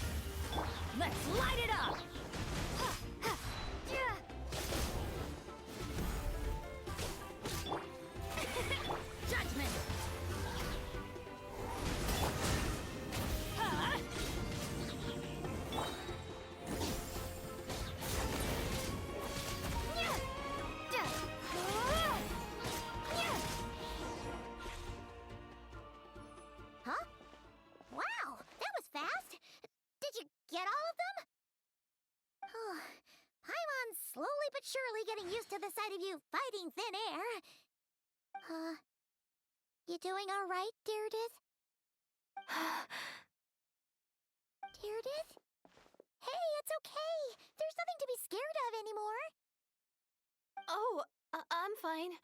Let's light it up! Judgment!
Huh? Wow, that was fast. Did you get all of them? Oh, Paimon's slowly but surely getting used to the sight of you fighting thin air. You doing all right, Deirdith? Deirdith? Hey, it's okay. There's nothing to be scared of anymore.
Oh, I'm fine.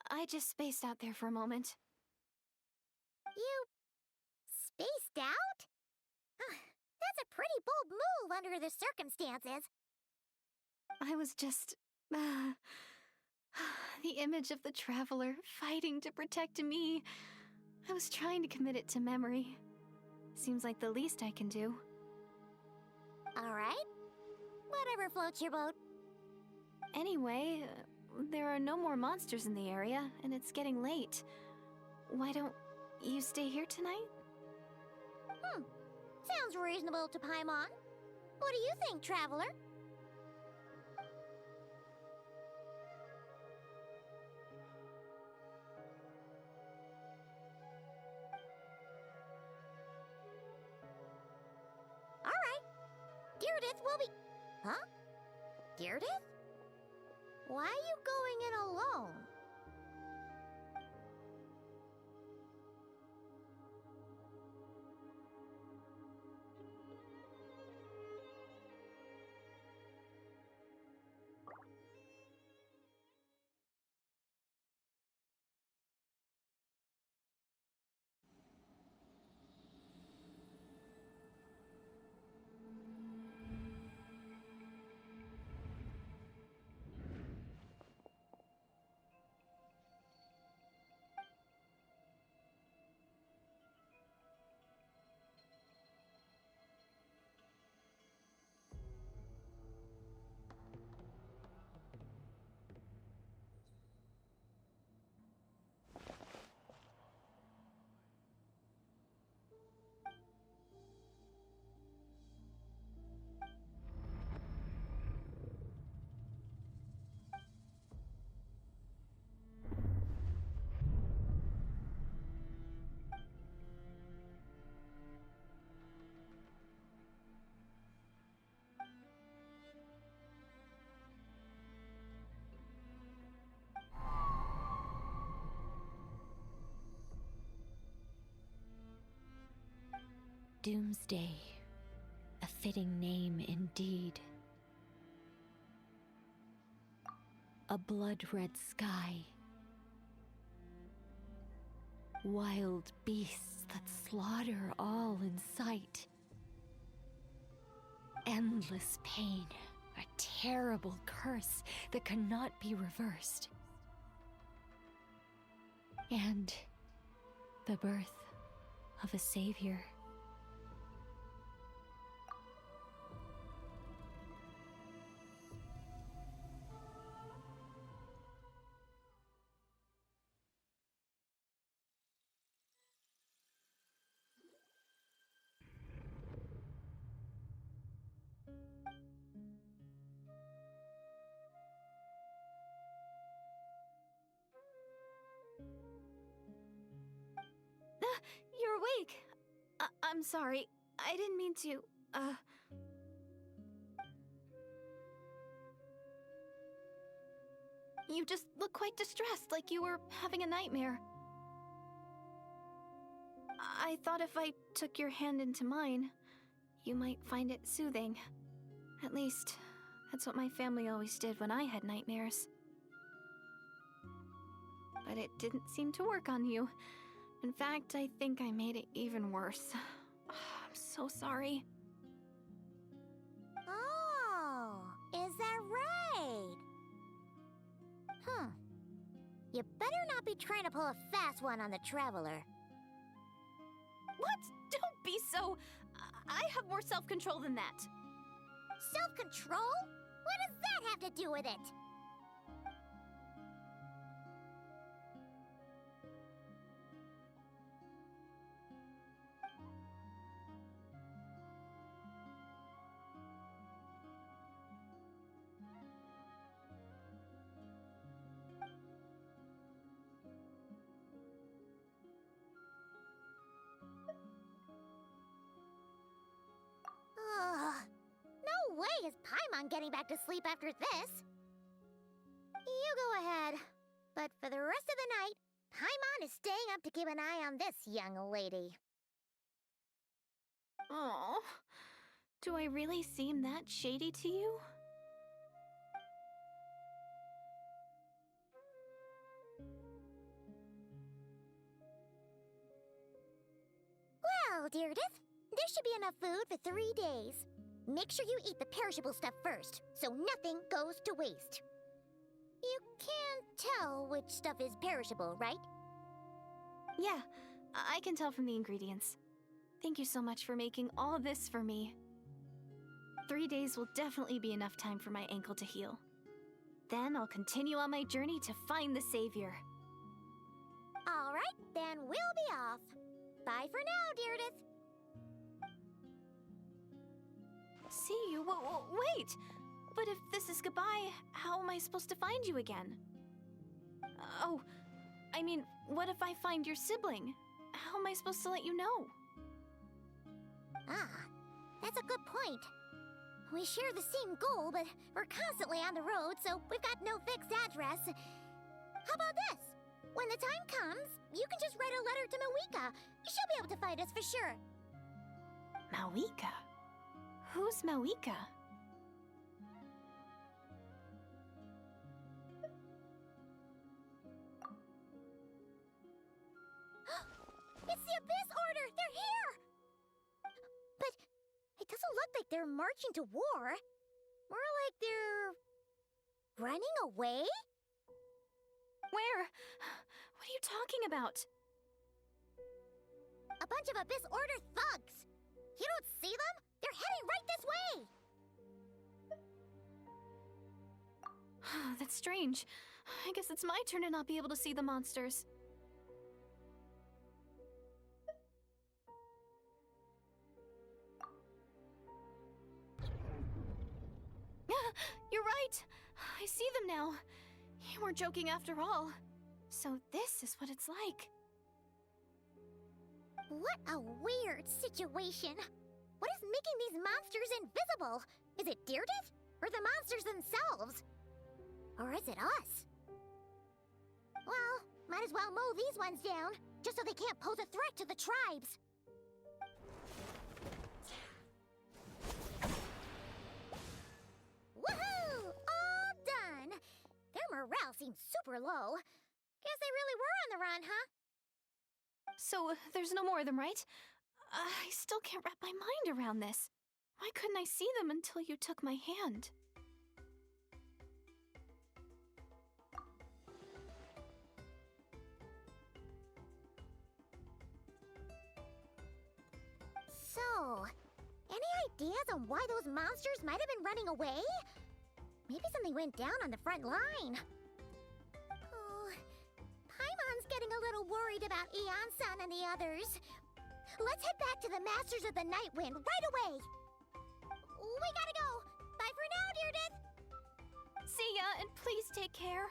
I just spaced out there for a moment.
You spaced out? That's a pretty bold move under the circumstances.
I was just... the image of the traveler fighting to protect me. I was trying to commit it to memory. Seems like the least I can do.
All right. Whatever floats your boat.
Anyway, there are no more monsters in the area, and it's getting late. Why don't you stay here tonight?
Sounds reasonable to Paimon. What do you think, traveler? All right. Deirdith will be... Huh? Deirdith? Why are you going in alone?
Doomsday. A fitting name indeed. A blood-red sky. Wild beasts that slaughter all in sight. endless pain, a terrible curse that cannot be reversed. And the birth of a savior.
You're awake. I'm sorry. I didn't mean to, You just look quite distressed, like you were having a nightmare. I thought if I took your hand into mine, you might find it soothing. At least, that's what my family always did when I had nightmares. But it didn't seem to work on you. In fact, I think I made it even worse. I'm so sorry.
Oh, is that right? You better not be trying to pull a fast one on the Traveler.
What? Don't be so... I have more self-control than that.
Self-control? What does that have to do with it? No way is Paimon getting back to sleep after this. You go ahead. But for the rest of the night, Paimon is staying up to keep an eye on this young lady.
Oh, do I really seem that shady to you?
Well, Deirdre, there should be enough food for 3 days. Make sure you eat the perishable stuff first, so nothing goes to waste. You can't tell which stuff is perishable, right?
Yeah, I can tell from the ingredients. Thank you so much for making all this for me. 3 days will definitely be enough time for my ankle to heal. Then I'll continue on my journey to find the Savior.
All right, then we'll be off. Bye for now, Deirdre.
See you? Wait! But if this is goodbye, how am I supposed to find you again? Oh, I mean, what if I find your sibling? How am I supposed to let you know?
Ah, that's a good point. We share the same goal, but we're constantly on the road, so we've got no fixed address. How about this? When the time comes, you can just write a letter to Mawika. She'll be able to find us for sure.
Mawika? Who's Mawika?
It's the Abyss Order! They're here! But it doesn't look like they're marching to war. More like they're... running away?
Where? What are you talking about?
A bunch of Abyss Order thugs! You don't see them? They're heading right this way!
That's strange. I guess it's my turn to not be able to see the monsters. You're right! I see them now. You weren't joking after all. So this is what it's like.
What a weird situation. What is making these monsters invisible? Is it Deirdre? Or the monsters themselves? Or is it us? Well, might as well mow these ones down, just so they can't pose a threat to the tribes. Woohoo! All done! Their morale seems super low. Guess they really were on the run, huh?
So there's no more of them, right? I still can't wrap my mind around this. Why couldn't I see them until you took my hand?
So, any ideas on why those monsters might have been running away? Maybe something went down on the front line. Oh, Paimon's getting a little worried about Eon-san and the others. Let's head back to the Masters of the Night Wind right away. We gotta go. Bye for now, Deirdre.
See ya, and please take care.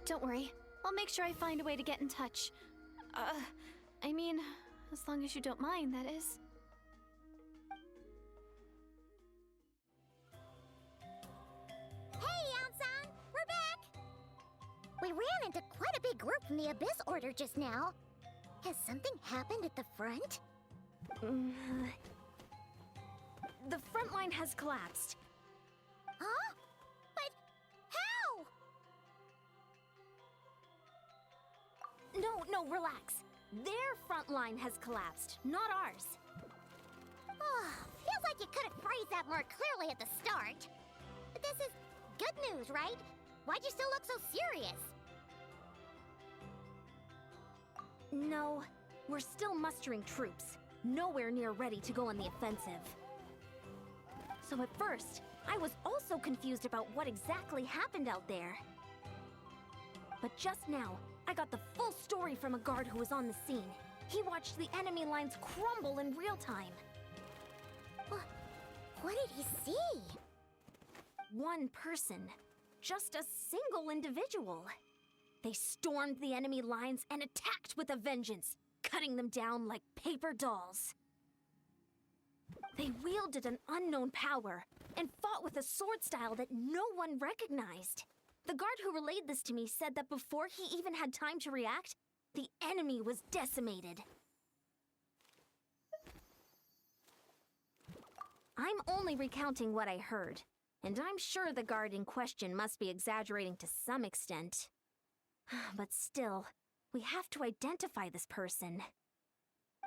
Don't worry. I'll make sure I find a way to get in touch. I mean, as long as you don't mind, that is.
Hey, Eon-san, we're back. We ran into quite a big group from the Abyss Order just now. Has something happened at the front?
The front line has collapsed.
Huh? But how?
No, relax. Their front line has collapsed, not ours.
Feels like you could have phrased that more clearly at the start. But this is good news, right? Why'd you still look so serious?
No, we're still mustering troops. Nowhere near ready to go on the offensive. So at first, I was also confused about what exactly happened out there. But just now, I got the full story from a guard who was on the scene. He watched the enemy lines crumble in real time.
What did he see?
One person. Just a single individual. They stormed the enemy lines and attacked with a vengeance, cutting them down like paper dolls. They wielded an unknown power and fought with a sword style that no one recognized. The guard who relayed this to me said that before he even had time to react, the enemy was decimated. I'm only recounting what I heard, and I'm sure the guard in question must be exaggerating to some extent. But still, we have to identify this person.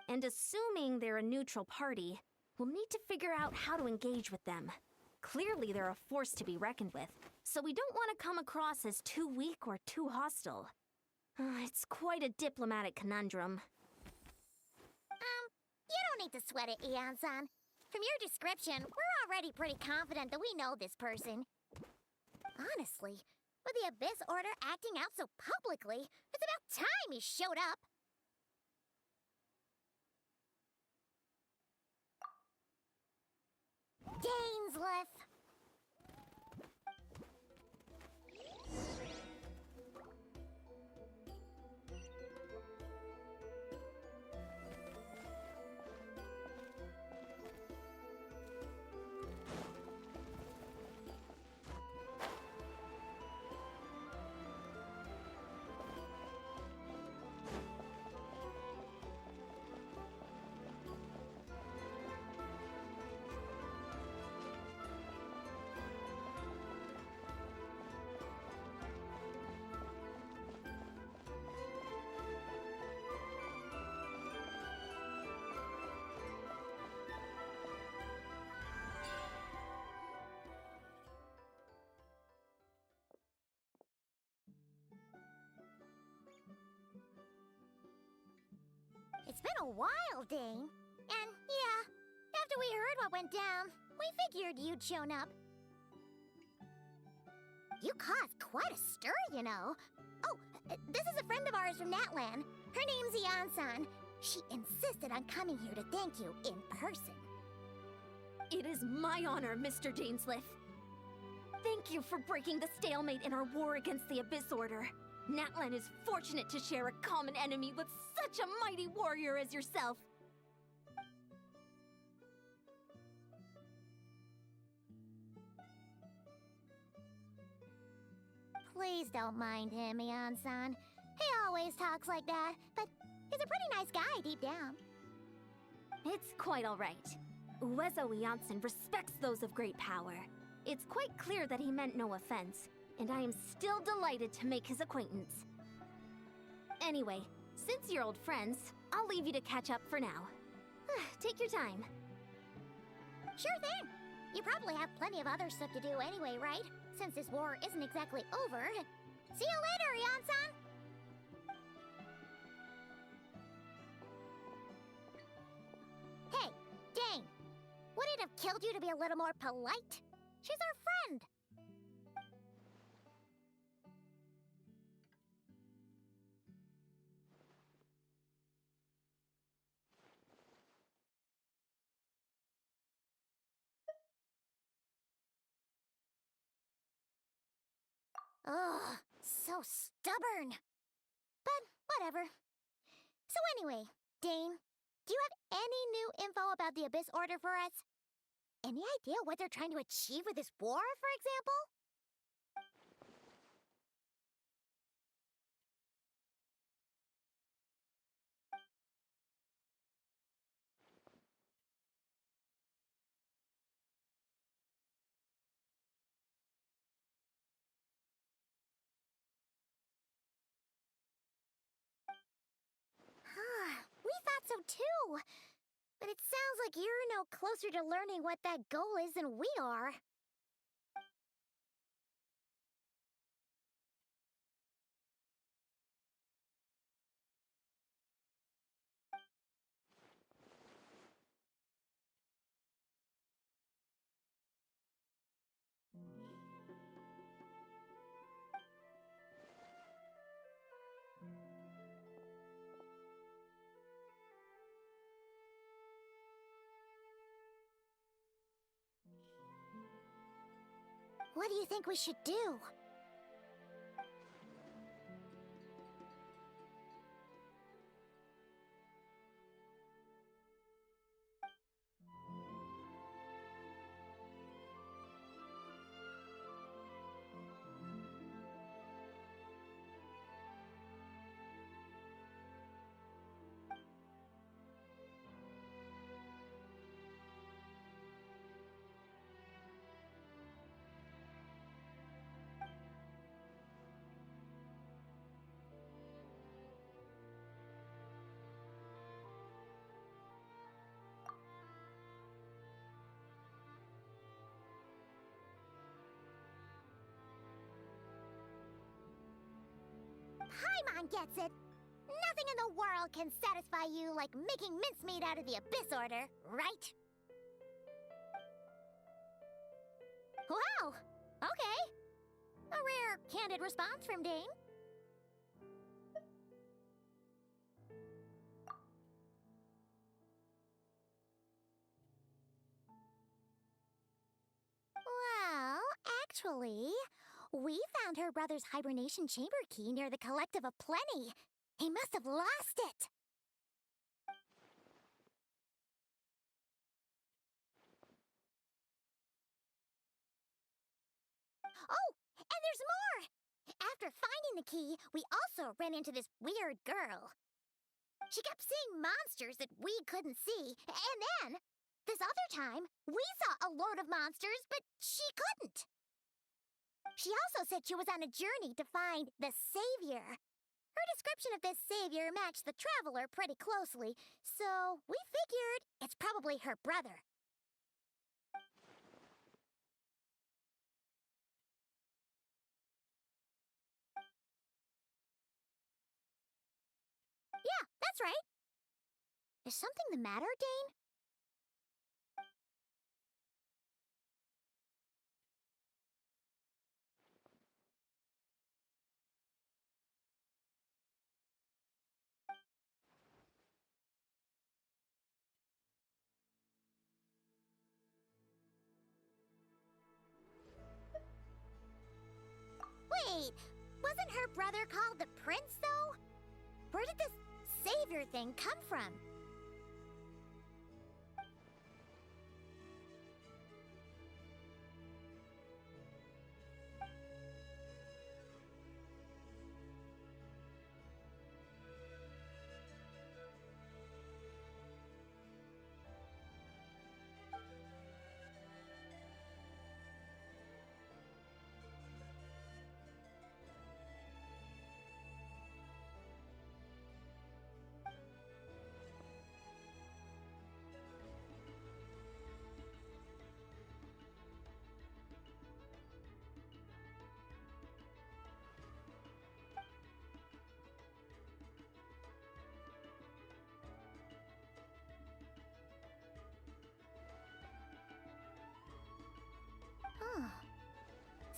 And assuming they're a neutral party, we'll need to figure out how to engage with them. Clearly they're a force to be reckoned with, so we don't want to come across as too weak or too hostile. It's quite a diplomatic conundrum.
You don't need to sweat it, Eon-san. From your description, we're already pretty confident that we know this person. Honestly, with the Abyss Order acting out so publicly, it's about time he showed up. Dainsleif! It's been a while, Dane. And yeah, after we heard what went down, we figured you'd shown up. You caused quite a stir, you know. Oh, this is a friend of ours from Natlan. Her name's Eon-san. She insisted on coming here to thank you in person.
It is my honor, Mr. Dainsleif. Thank you for breaking the stalemate in our war against the Abyss Order. Natlan is fortunate to share a common enemy with such a mighty warrior as yourself.
Please don't mind him, Eon-san. He always talks like that, but he's a pretty nice guy deep down.
It's quite all right. Uezo Janssen respects those of great power. It's quite clear that he meant no offense. and I am still delighted to make his acquaintance. Anyway, since you're old friends, I'll leave you to catch up for now. Take your time.
Sure thing. You probably have plenty of other stuff to do anyway, right? Since this war isn't exactly over. See you later, Yan-san! Hey, Dane! Would it have killed you to be a little more polite? She's our friend! Ugh, so stubborn. But whatever. So anyway, Dane, do you have any new info about the Abyss Order for us? Any idea what they're trying to achieve with this war, for example? We thought so too. But it sounds like you're no closer to learning what that goal is than we are. What do you think we should do? Paimon gets it. Nothing in the world can satisfy you like making mincemeat out of the Abyss Order, right? Wow! Okay. A rare, candid response from Dane. Well, actually, we found her brother's hibernation chamber key near the Collective of Plenty. He must have lost it. Oh, and there's more! After finding the key, we also ran into this weird girl. She kept seeing monsters that we couldn't see, and then, this other time, we saw a load of monsters, but she couldn't. She also said she was on a journey to find the Savior. Her description of this Savior matched the Traveler pretty closely, so we figured it's probably her brother. Yeah, that's right. Is something the matter, Dane? Wait, wasn't her brother called the Prince, though? Where did this Savior thing come from?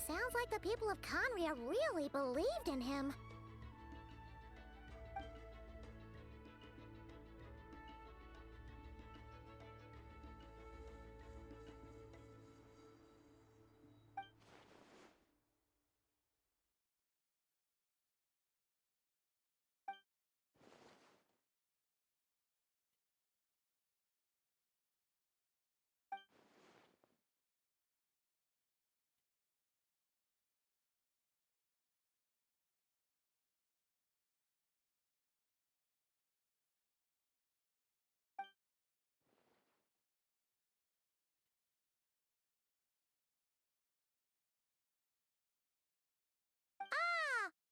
Sounds like the people of Conria really believed in him.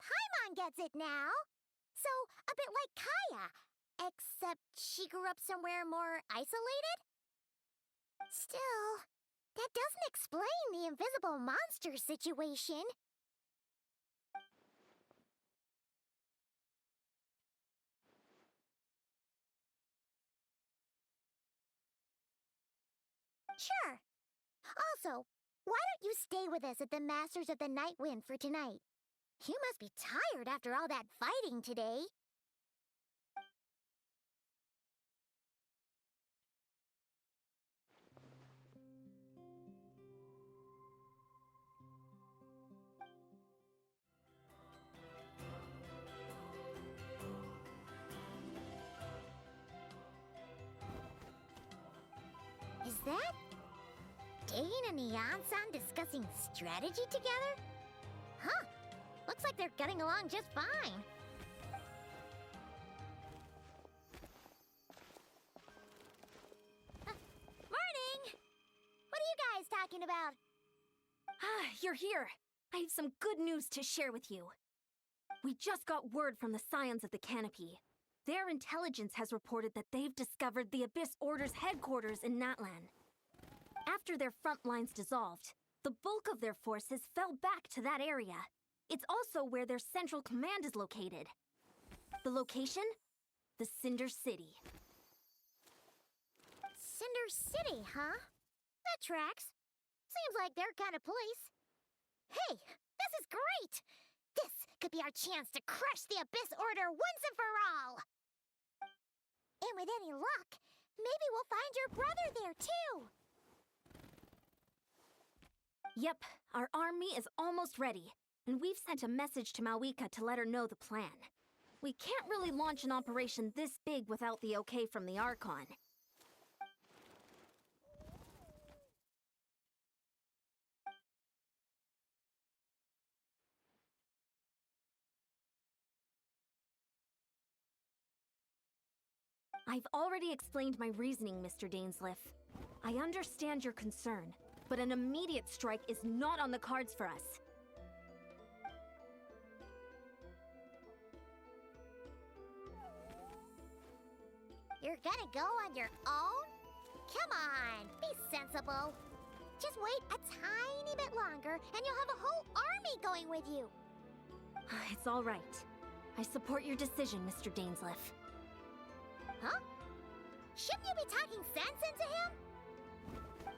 Paimon gets it now. So, a bit like Kaya. Except she grew up somewhere more isolated? Still, that doesn't explain the invisible monster situation. Sure. Also, why don't you stay with us at the Masters of the Night Wind for tonight? You must be tired after all that fighting today. Is that Dane and Neon-san discussing strategy together? Huh. Looks like they're getting along just fine. Morning! What are you guys talking about?
Ah, you're here. I have some good news to share with you. We just got word from the Scions of the Canopy. Their intelligence has reported that they've discovered the Abyss Order's headquarters in Natlan. After their front lines dissolved, the bulk of their forces fell back to that area. It's also where their central command is located. The location? The Cinder City.
Cinder City, huh? That tracks. Seems like their kind of place. Hey, this is great! This could be our chance to crush the Abyss Order once and for all! And with any luck, maybe we'll find your brother there, too!
Yep, our army is almost ready, and we've sent a message to Mawika to let her know the plan. We can't really launch an operation this big without the okay from the Archon. I've already explained my reasoning, Mr. Dainsleif. I understand your concern, but an immediate strike is not on the cards for us.
You're gonna go on your own? Come on, be sensible. Just wait a tiny bit longer, and you'll have a whole army going with you.
It's all right. I support your decision, Mr. Dainsleif.
Huh? Shouldn't you be talking sense into him?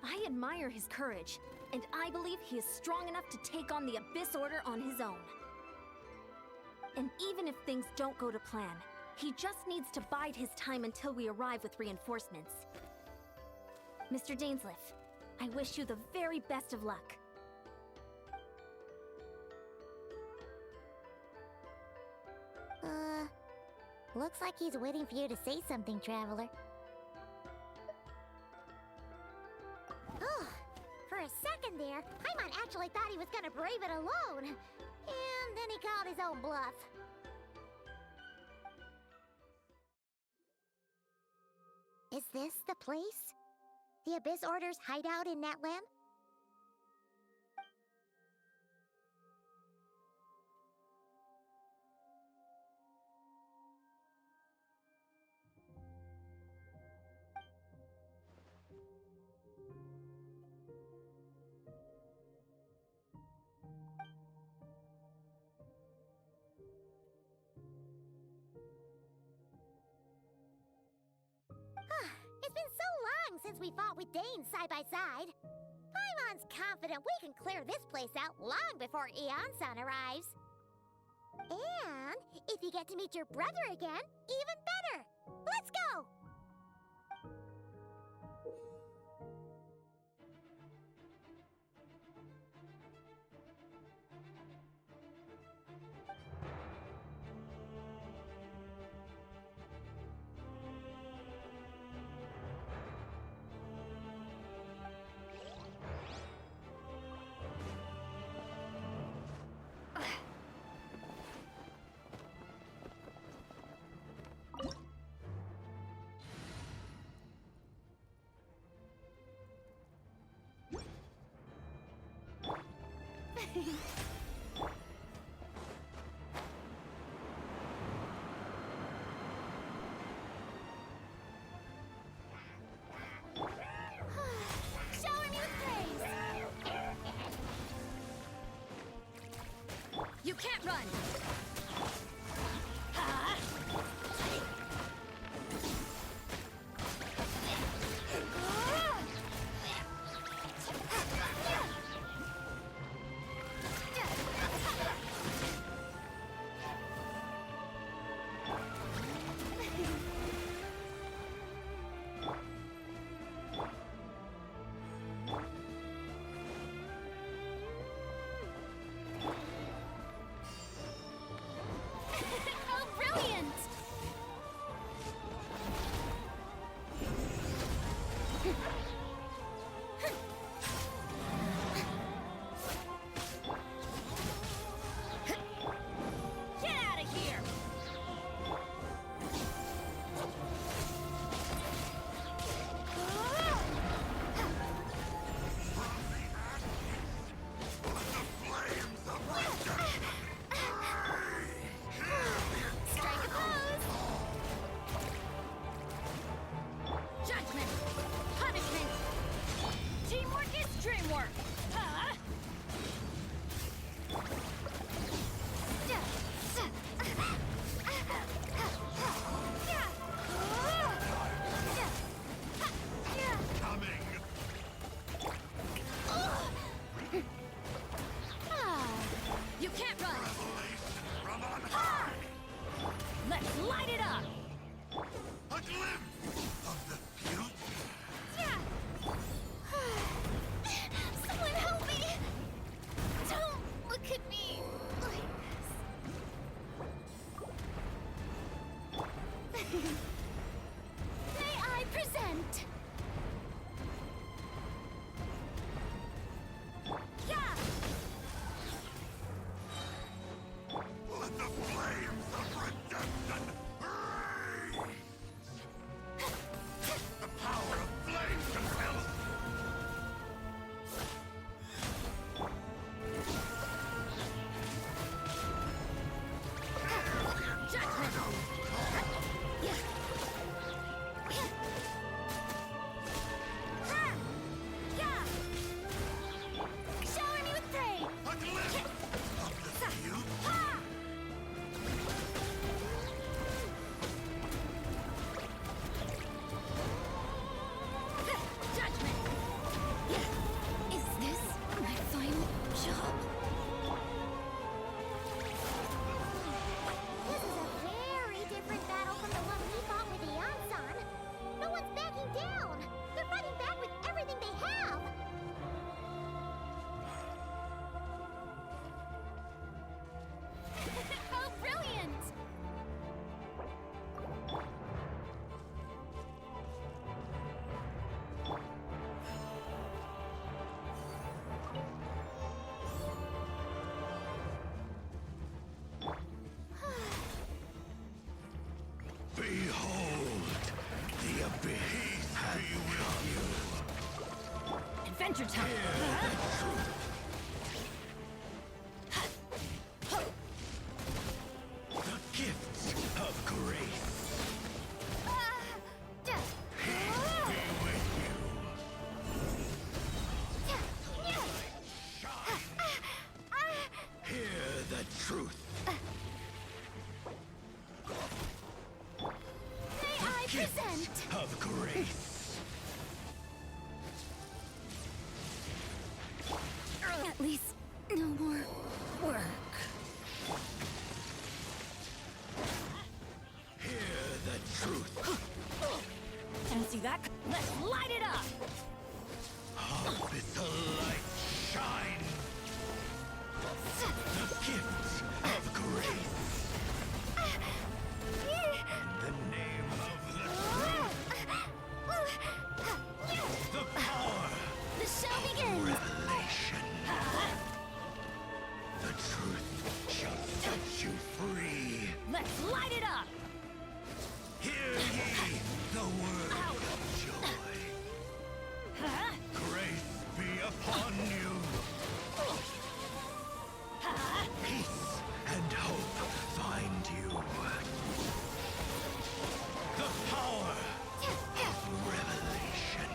I admire his courage, and I believe he is strong enough to take on the Abyss Order on his own. And even if things don't go to plan, he just needs to bide his time until we arrive with reinforcements. Mr. Dainsleif, I wish you the very best of luck.
Looks like he's waiting for you to say something, Traveler. Oh, for a second there, Paimon actually thought he was gonna brave it alone. And then he called his own bluff. Is this the place? The Abyss Order's hideout in Natlan? It's been so long since we fought with Dane side by side. Paimon's confident we can clear this place out long before Eon-san arrives. And if you get to meet your brother again, even better. Let's go!
Shower me with praise! You can't run! How brilliant! Get out of here! Strike a pose! Judgment! Punishment! Teamwork is dreamwork! You can't run! Let's light it up!
A glimpse of the future.
Someone help me! Don't look at me like this. May I present? Yeah!
Let the flames of redemption rage. The power of flame compels.
Judgment! Shower me with praise!
A glimpse of the future.
Judgment! Is this my final job?
This is a very different battle from the one we fought with Eon-san. No one's backing down. They're fighting back with everything they have.
How brilliant!
Behold, the abyss has come.
Adventure time!
The gifts of grace. Peace be with you. Shine. Hear the truth.
May I present?
Of grace.
At least, no more work.
Hear the truth.
And see that? Let's light it up!
Harvest the light shine. The gifts of grace. In the name of the truth. The power.
The show begins!
Revelation. The truth shall set you free.
Let's light it up!
Hear ye the word of joy. Grace be upon you. Peace and hope find you. The power of revelation.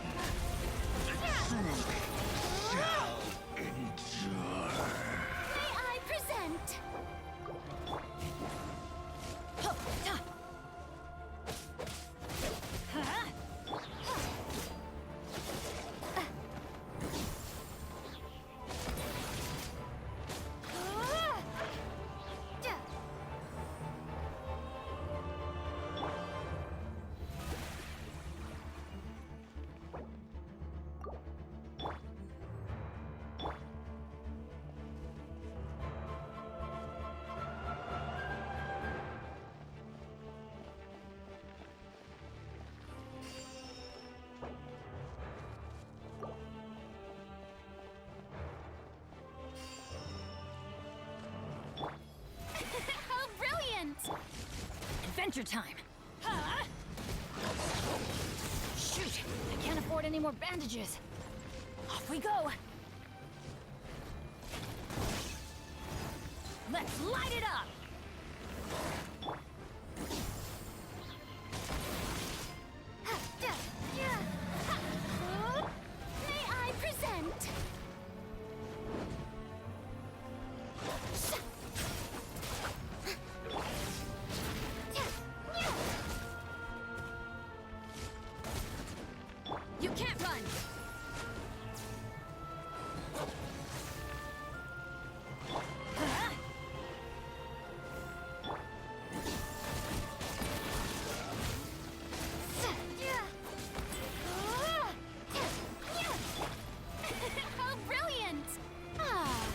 The truth shall endure.
May I present? How brilliant!
Adventure time! Shoot! I can't afford any more bandages. Off we go! Let's light it up!
May I present?
You can't run!
How brilliant! Ah.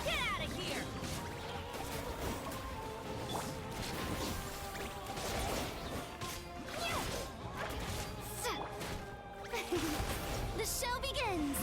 Get out of here!
The show begins!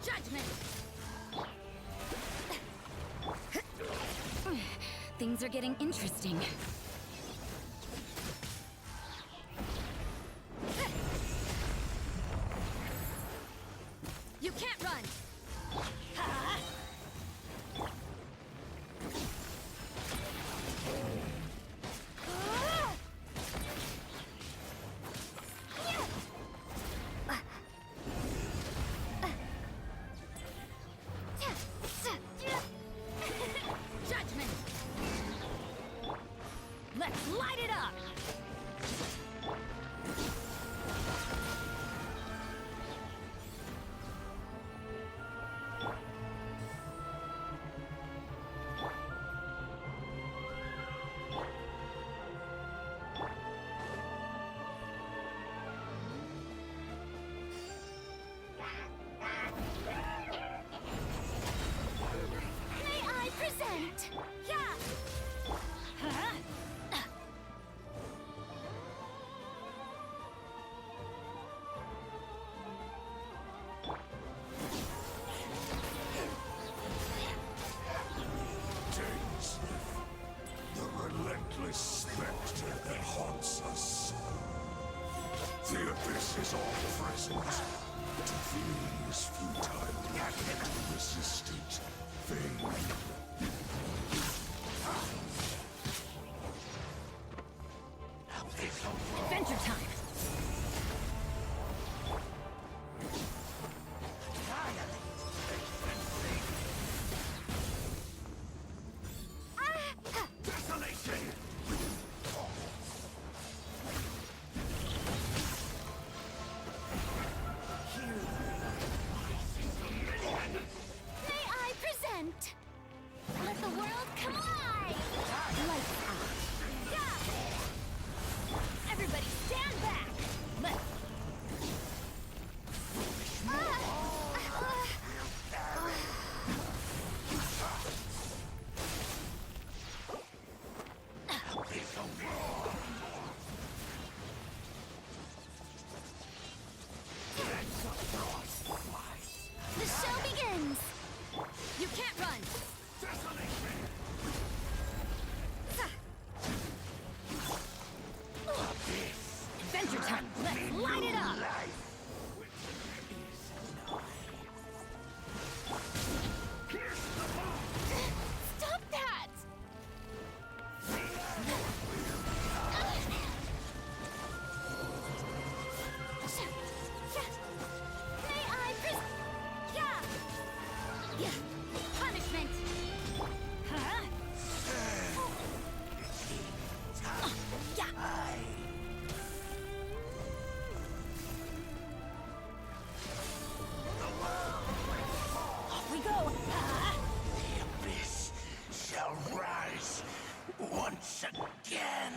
Judgment! Things are getting interesting. You can't run! Judgment!
This is all present. To these futile and resistant things.
Adventure time!
Desolation!
May I present? Let the world collide! Lights out. Yeah! Everybody stand back! Let... The show begins! You can't run!
Adventure time! Let's light it up!
Stop that! May I yeah! Punishment!
Huh? Off we go!
The abyss shall rise once again.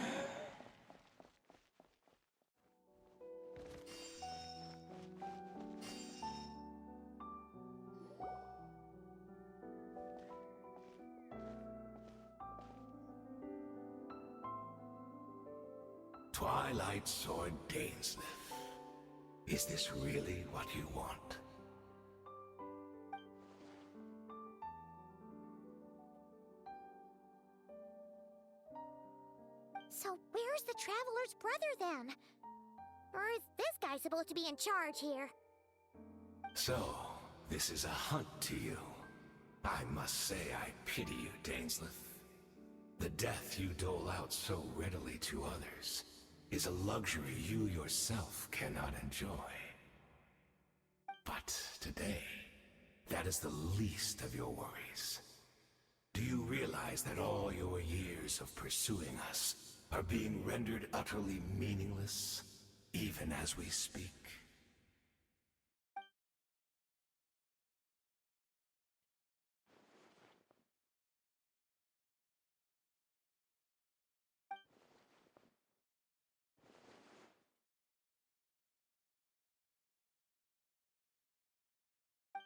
Twilight Sword Dainsleif. Is this really what you want?
So where's the Traveler's brother then? Or is this guy supposed to be in charge here?
So, this is a hunt to you. I must say I pity you, Dainsleif. The death you dole out so readily to others is a luxury you yourself cannot enjoy. But today, that is the least of your worries. Do you realize that all your years of pursuing us are being rendered utterly meaningless, even as we speak?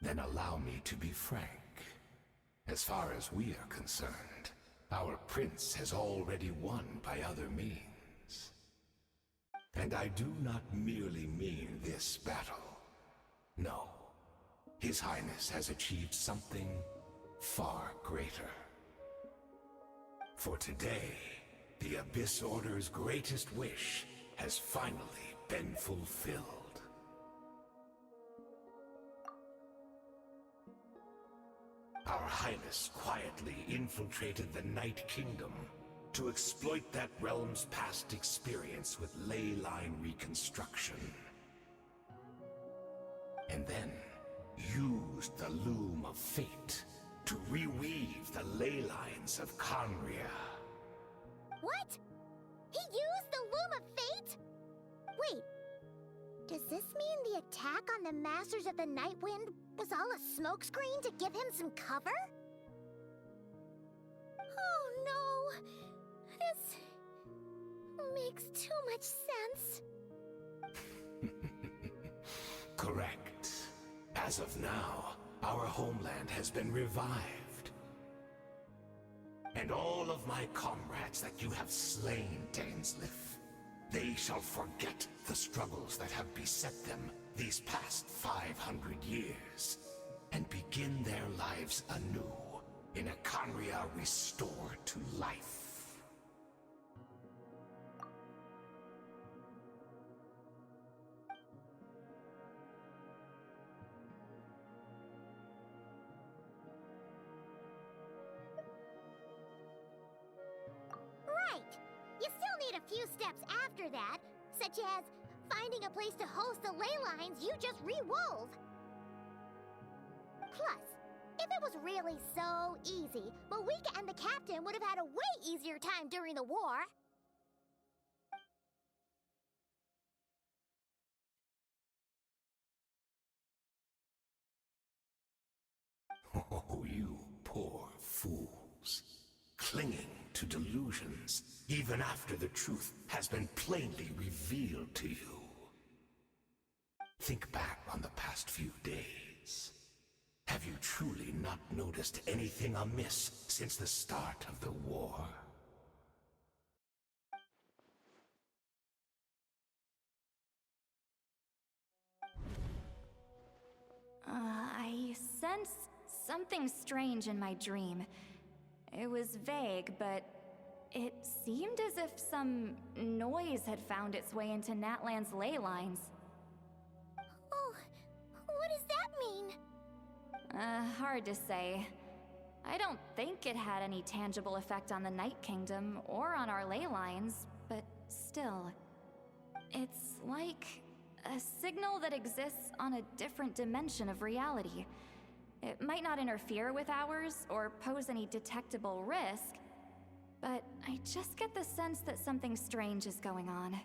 Then allow me to be frank. As far as we are concerned, our prince has already won by other means. And I do not merely mean this battle. No. His Highness has achieved something far greater. For today, the Abyss Order's greatest wish has finally been fulfilled. Our Highness quietly infiltrated the Night Kingdom to exploit that realm's past experience with ley line reconstruction. And then used the Loom of Fate to reweave the ley lines of Conria.
What? He used the Loom of Fate? Wait, does this mean the attack on the Masters of the Nightwind was all a smokescreen to give him some cover? Oh no! This makes too much sense.
Correct. As of now, our homeland has been revived. And all of my comrades that you have slain, Dainsleif, they shall forget the struggles that have beset them these past 500 years, and begin their lives anew in a Conria restored to life.
a few steps after that, such as finding a place to host the ley lines you just re-wove. Plus, if it was really so easy, Moeka and the captain would have had a way easier time during the war.
Oh, you poor fools. Clinging to delusions, even after the truth has been plainly revealed to you. Think back on the past few days. Have you truly not noticed anything amiss since the start of the war?
I sensed something strange in my dream. It was vague, but it seemed as if some noise had found its way into Natlan's ley lines.
Oh, what does that mean?
Hard to say. I don't think it had any tangible effect on the Night Kingdom or on our ley lines, but still. It's like a signal that exists on a different dimension of reality. It might not interfere with ours or pose any detectable risk, but I just get the sense that something strange is going on.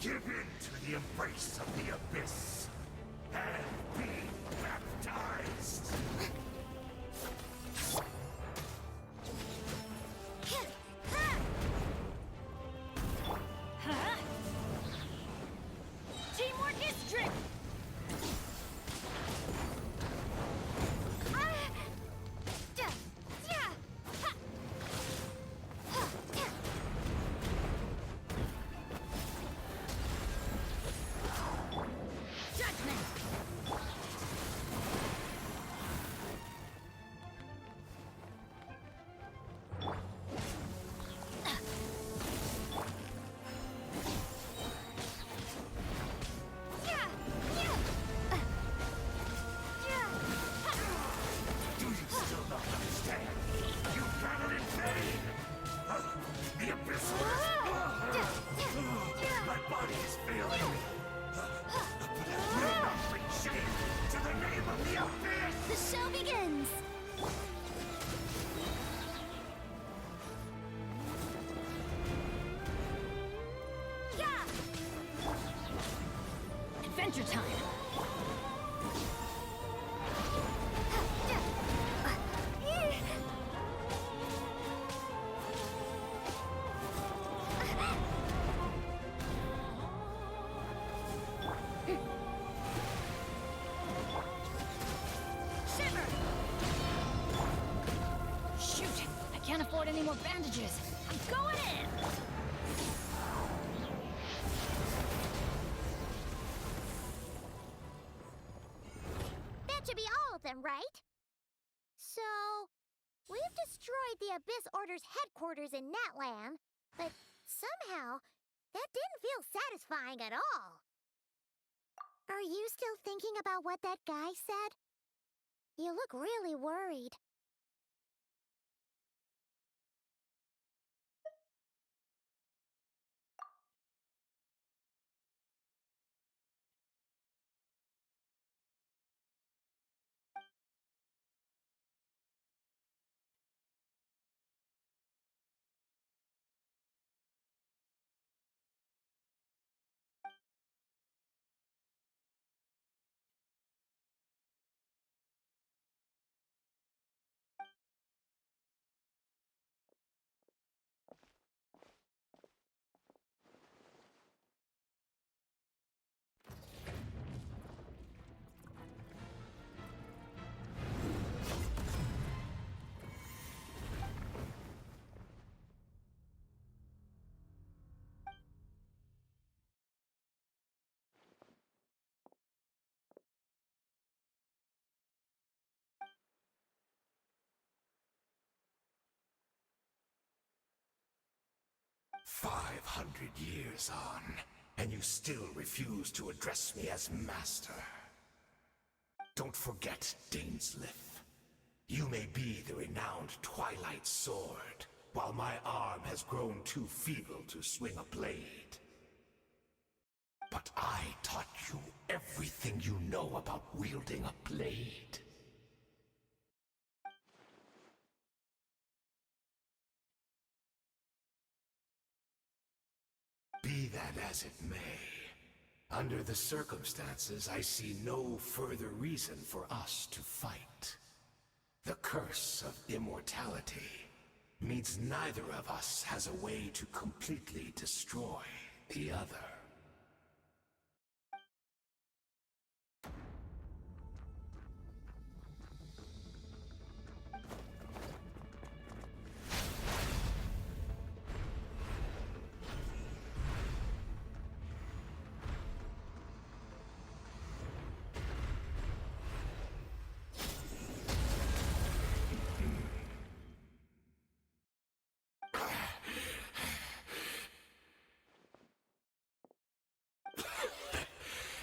Give in to the embrace of the abyss, and be baptized!
Teamwork is strength!
adventure time!
Shiver!
Shoot! I can't afford any more bandages! I'm going in!
That should be all of them, right? So, we've destroyed the Abyss Order's headquarters in Natlan, but somehow, that didn't feel satisfying at all. Are you still thinking about what that guy said? You look really worried.
"500 years on, and you still refuse to address me as master. Don't forget, Dainsleif. You may be the renowned Twilight Sword, while my arm has grown too feeble to swing a blade. But I taught you everything you know about wielding a blade. Be that as it may, under the circumstances, I see no further reason for us to fight. The curse of immortality means neither of us has a way to completely destroy the other.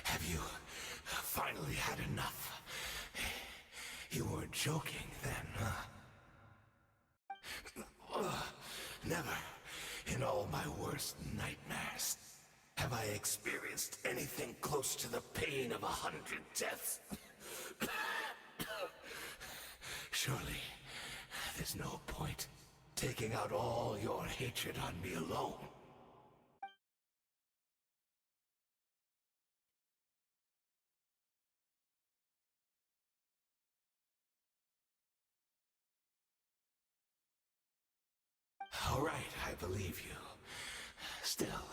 Have you finally had enough? You weren't joking then, huh? Never, in all my worst nightmares, have I experienced anything close to the pain of 100 deaths. Surely, there's no point taking out all your hatred on me alone. All right, I believe you. Still,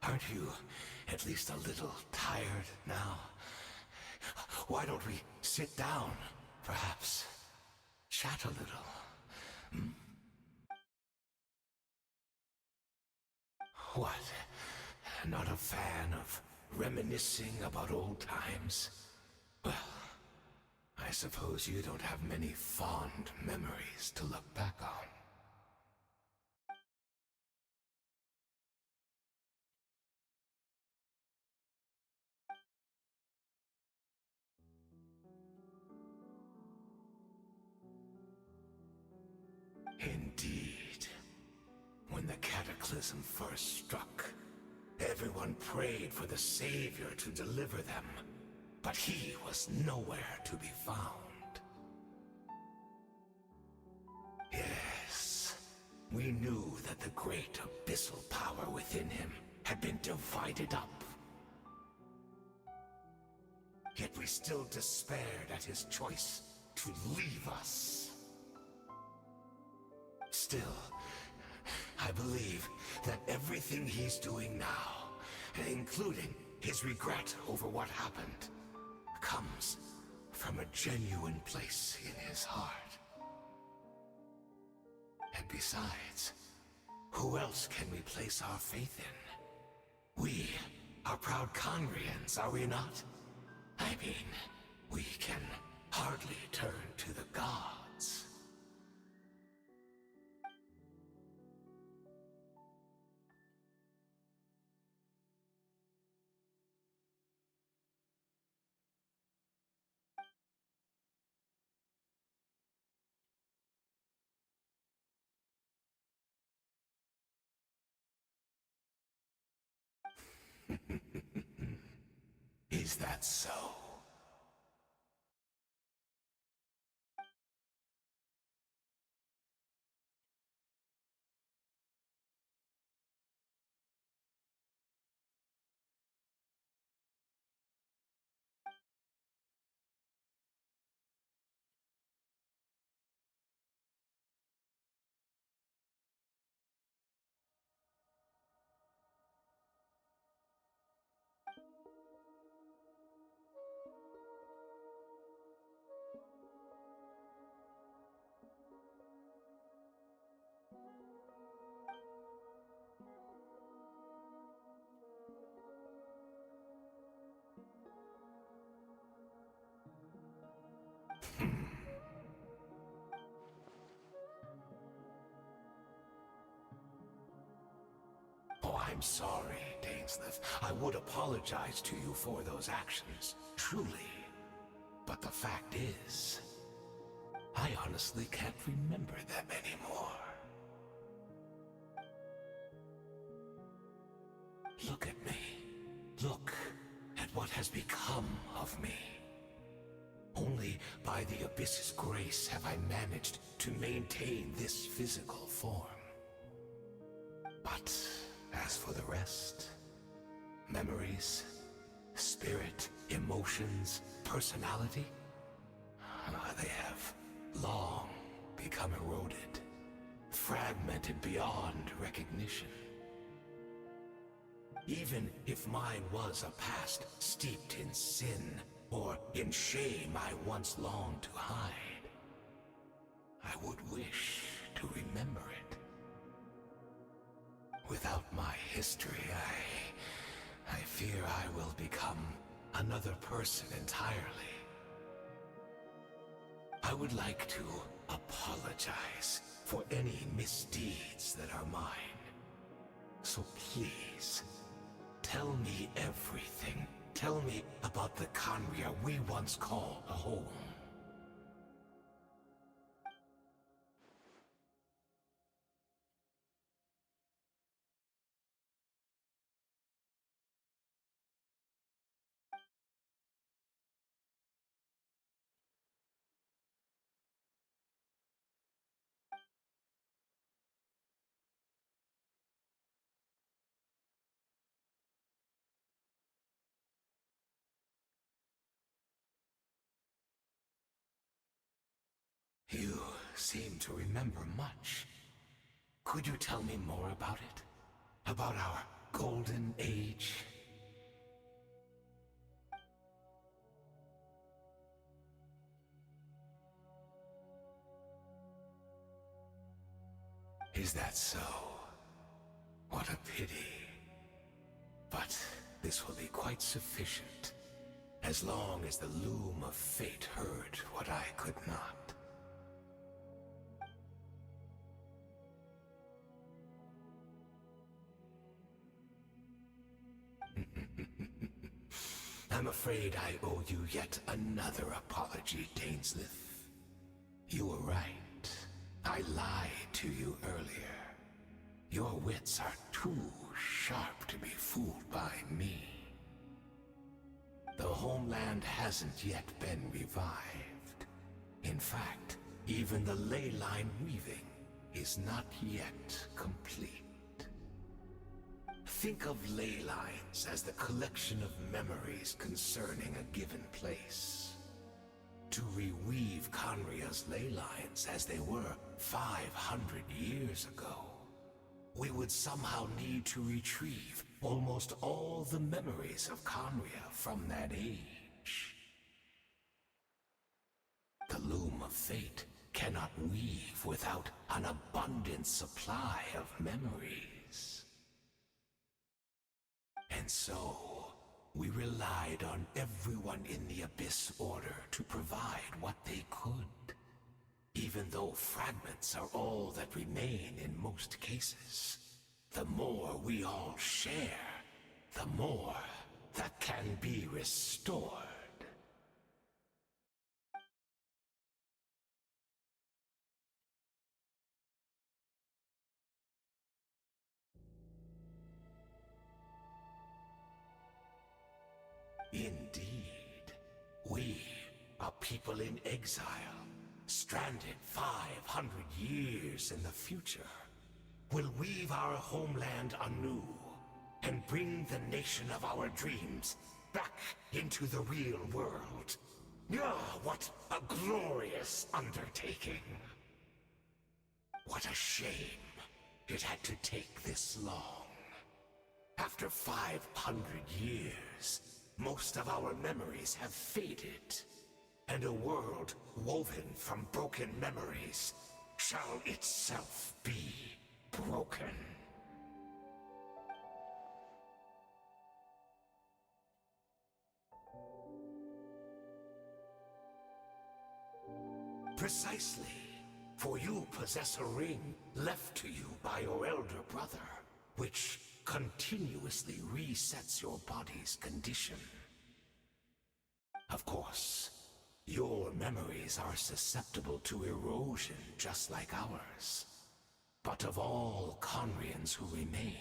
aren't you at least a little tired now? Why don't we sit down, perhaps? Chat a little. Hmm? What? Not a fan of reminiscing about old times? Well, I suppose you don't have many fond memories to look back on. Indeed. When the cataclysm first struck, everyone prayed for the Savior to deliver them, but he was nowhere to be found. Yes, we knew that the great abyssal power within him had been divided up. yet we still despaired at his choice to leave us. Still, I believe that everything he's doing now, including his regret over what happened, comes from a genuine place in his heart. And besides, who else can we place our faith in? We are proud Conrians, are we not? I mean, we can hardly turn to the gods. Is that so? Oh, I'm sorry, Dainsleif. I would apologize to you for those actions, truly. But the fact is, I honestly can't remember them anymore. Look at me. Look at what has become of me. Only by the Abyss's grace have I managed to maintain this physical form. But as for the rest, memories, spirit, emotions, personality, they have long become eroded, fragmented beyond recognition. Even if mine was a past steeped in sin, or in shame I once longed to hide, I would wish to remember it. Without my history, I fear I will become another person entirely. I would like to apologize for any misdeeds that are mine. So please, tell me everything. Tell me about the Conria we once called a home. You seem to remember much. Could you tell me more about it? About our golden age? Is that so? What a pity. But this will be quite sufficient, as long as the loom of fate heard what I could not. I'm afraid I owe you yet another apology, Dainsleif. You were right. I lied to you earlier. Your wits are too sharp to be fooled by me. The homeland hasn't yet been revived. In fact, even the ley line weaving is not yet complete. Think of ley lines as the collection of memories concerning a given place. To reweave Conria's ley lines as they were 500 years ago, we would somehow need to retrieve almost all the memories of Conria from that age. The loom of fate cannot weave without an abundant supply of memories. And so, we relied on everyone in the Abyss Order to provide what they could. Even though fragments are all that remain in most cases, the more we all share, the more that can be restored. Indeed, we, a people in exile, stranded 500 years in the future, will weave our homeland anew and bring the nation of our dreams back into the real world. Ah, what a glorious undertaking! What a shame it had to take this long. After 500 years, most of our memories have faded, and a world woven from broken memories shall itself be broken. Precisely, for you possess a ring left to you by your elder brother, which continuously resets your body's condition. Of course, your memories are susceptible to erosion just like ours. But of all Conrians who remain,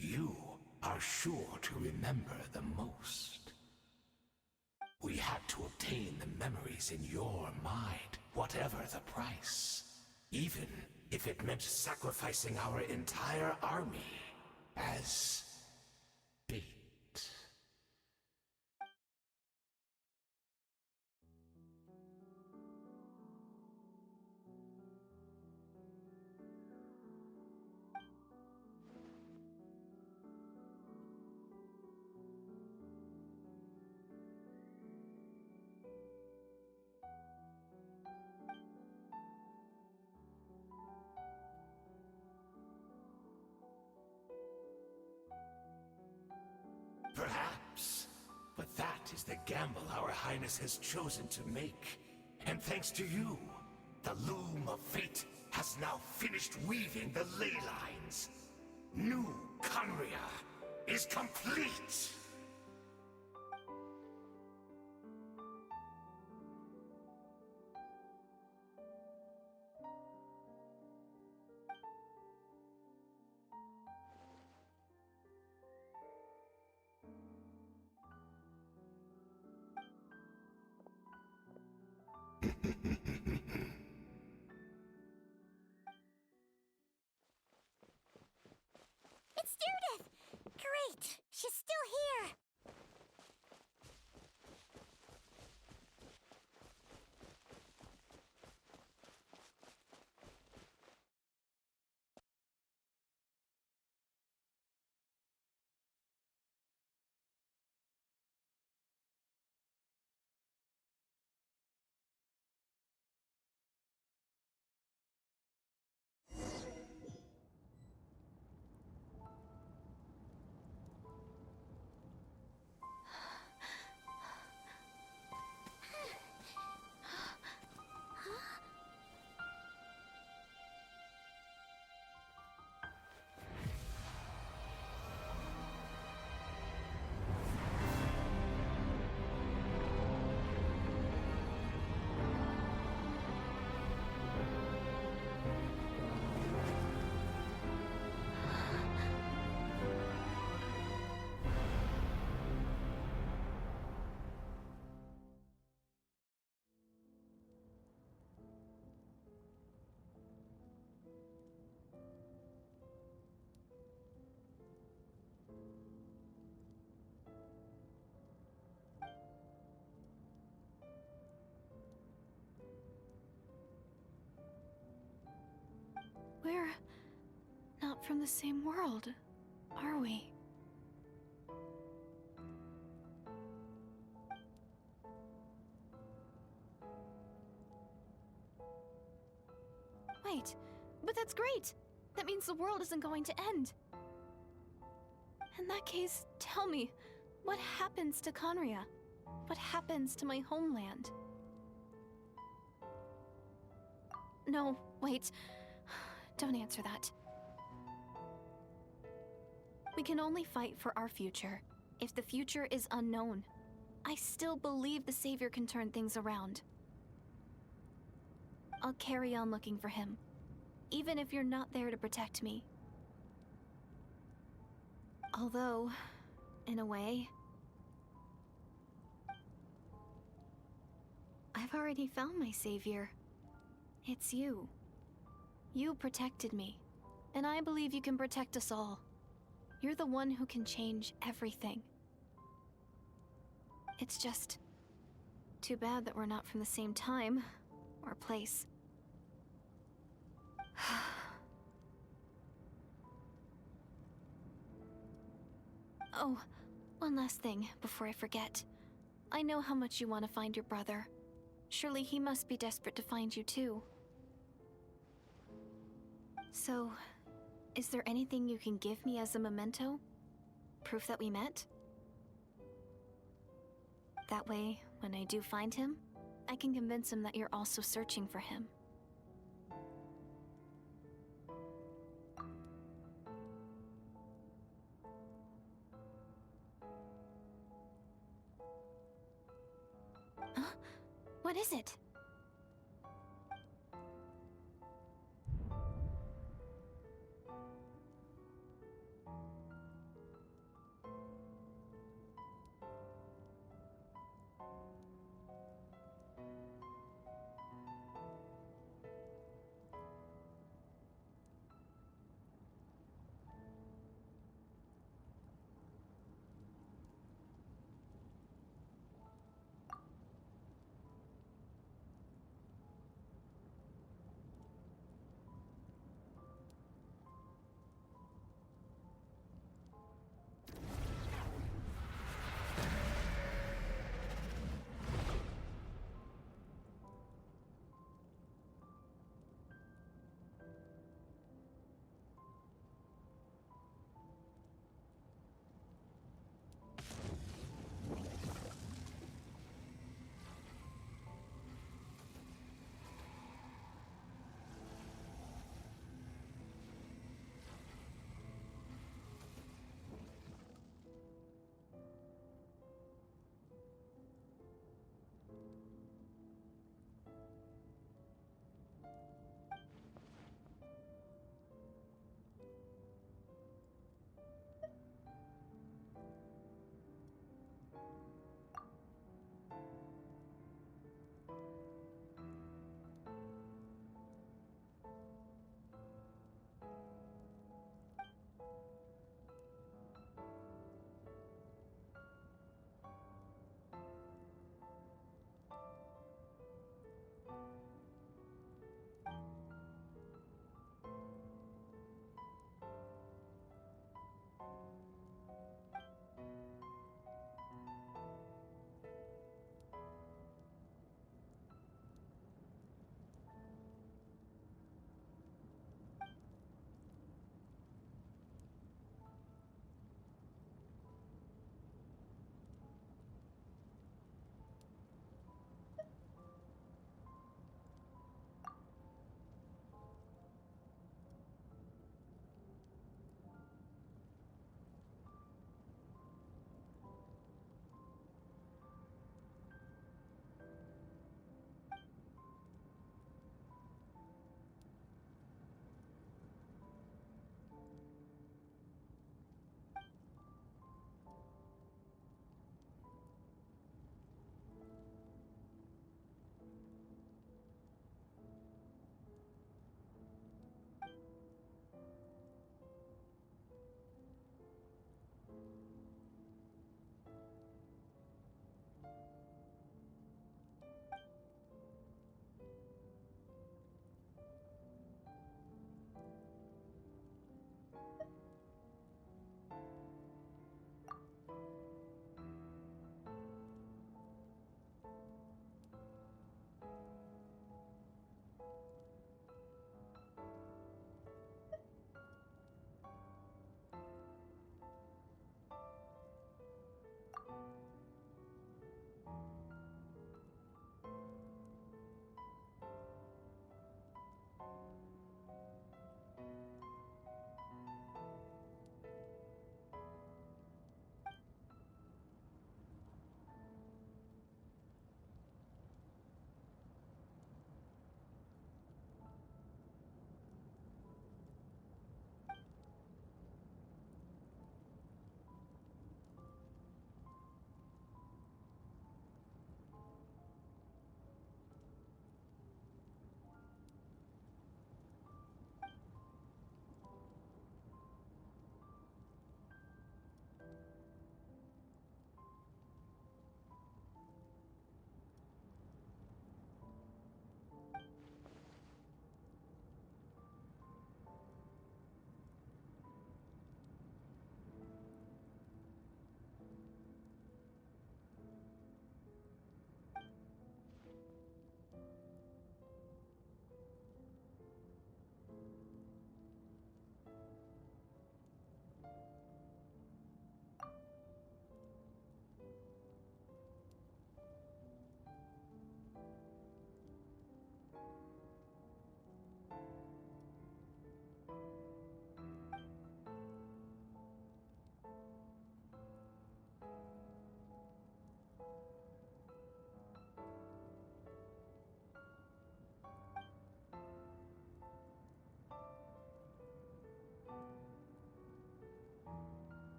you are sure to remember the most. We had to obtain the memories in your mind, whatever the price. Even if it meant sacrificing our entire army as bait. Perhaps, but that is the gamble our Highness has chosen to make. And thanks to you, the loom of fate has now finished weaving the ley lines. New Conria is complete!
It's Judith! Great! She's still here!
We're not from the same world, are we? Wait, but that's great! That means the world isn't going to end. In that case, tell me, what happens to Conria? What happens to my homeland? No, wait. Don't answer that. We can only fight for our future. If the future is unknown, I still believe the Savior can turn things around. I'll carry on looking for him, even if you're not there to protect me. Although, in a way, I've already found my savior. It's you. You protected me, and I believe you can protect us all. You're the one who can change everything. It's just too bad that we're not from the same time or place. Oh, one last thing before I forget. I know how much you want to find your brother. Surely he must be desperate to find you too. So, is there anything you can give me as a memento? Proof that we met? That way, when I do find him, I can convince him that you're also searching for him. Huh? What is it?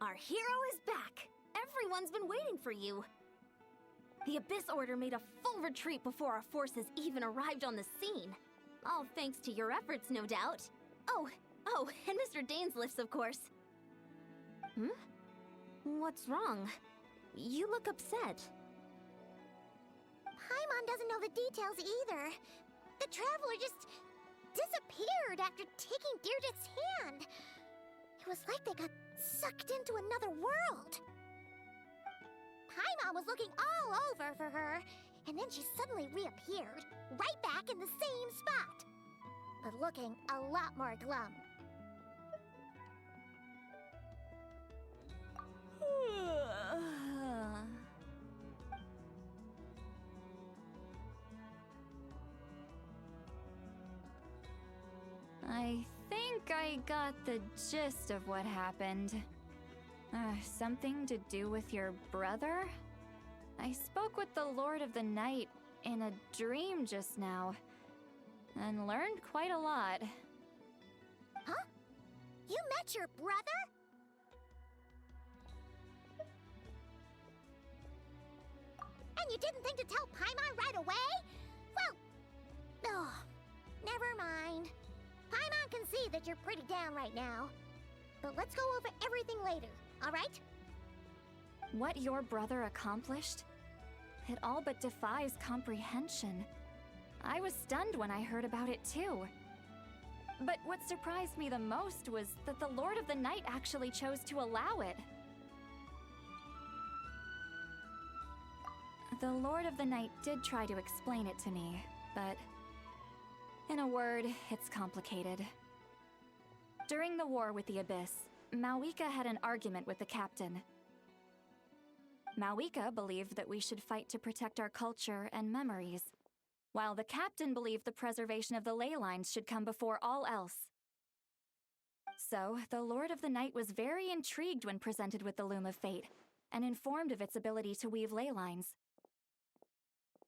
Our hero is back! Everyone's been waiting for you! The Abyss Order made a full retreat before our forces even arrived on the scene. All thanks to your efforts, no doubt. Oh, and Mr. Dainsliff's, of course. What's wrong? You look upset.
Paimon doesn't know the details either. The Traveler just disappeared after taking Deirdre's hand. It was like they got sucked into another world. Paimon was looking all over for her, and then she suddenly reappeared, right back in the same spot. But looking a lot more glum.
I think I got the gist of what happened. Something to do with your brother? I spoke with the Lord of the Night in a dream just now, and learned quite a lot.
Huh? You met your brother? And you didn't think to tell Paimon right away? Well, never mind. Paimon can see that you're pretty down right now. But let's go over everything later, all right?
What your brother accomplished? It all but defies comprehension. I was stunned when I heard about it too. But what surprised me the most was that the Lord of the Night actually chose to allow it. The Lord of the Night did try to explain it to me, but in a word, it's complicated. During the war with the Abyss, Mawika had an argument with the captain. Mawika believed that we should fight to protect our culture and memories, while the captain believed the preservation of the ley lines should come before all else. So, the Lord of the Night was very intrigued when presented with the Loom of Fate, and informed of its ability to weave ley lines.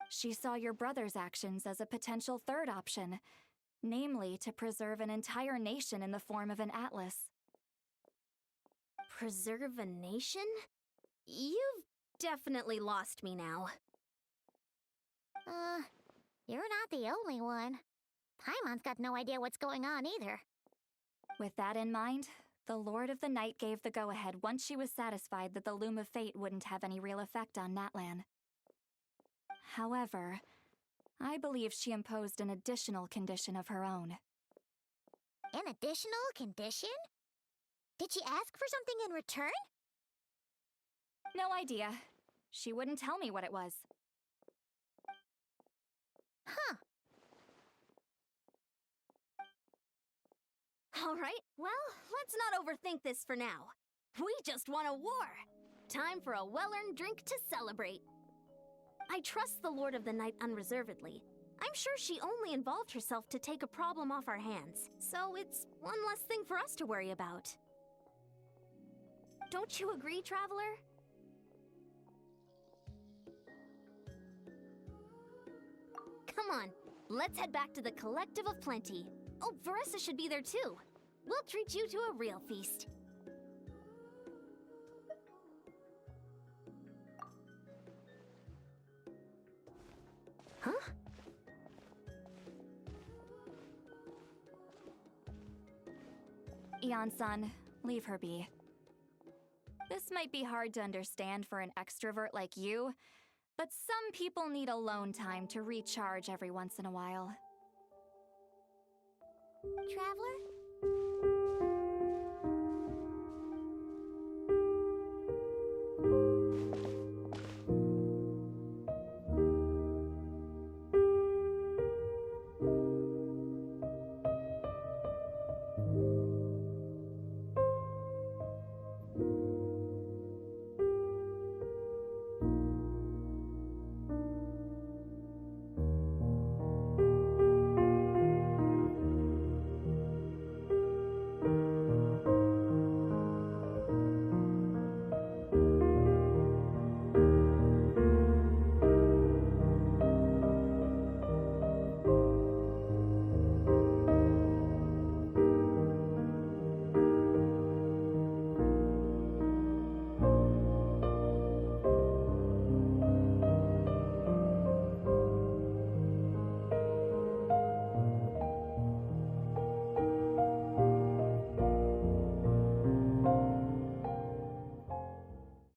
She saw your brother's actions as a potential third option, namely to preserve an entire nation in the form of an atlas.
Preserve a nation? You've definitely lost me now.
You're not the only one. Paimon's got no idea what's going on either.
With that in mind, the Lord of the Night gave the go-ahead once she was satisfied that the Loom of Fate wouldn't have any real effect on Natlan. However, I believe she imposed an additional condition of her own.
An additional condition? Did she ask for something in return?
No idea. She wouldn't tell me what it was.
Huh.
All right, well, let's not overthink this for now. We just won a war. Time for a well-earned drink to celebrate. I trust the Lord of the Night unreservedly. I'm sure she only involved herself to take a problem off our hands, so it's one less thing for us to worry about. Don't you agree, Traveler? Come on, let's head back to the Collective of Plenty. Oh, Varessa should be there too. We'll treat you to a real feast. Huh?
Ian-san, leave her be. This might be hard to understand for an extrovert like you, but some people need alone time to recharge every once in a while.
Traveler?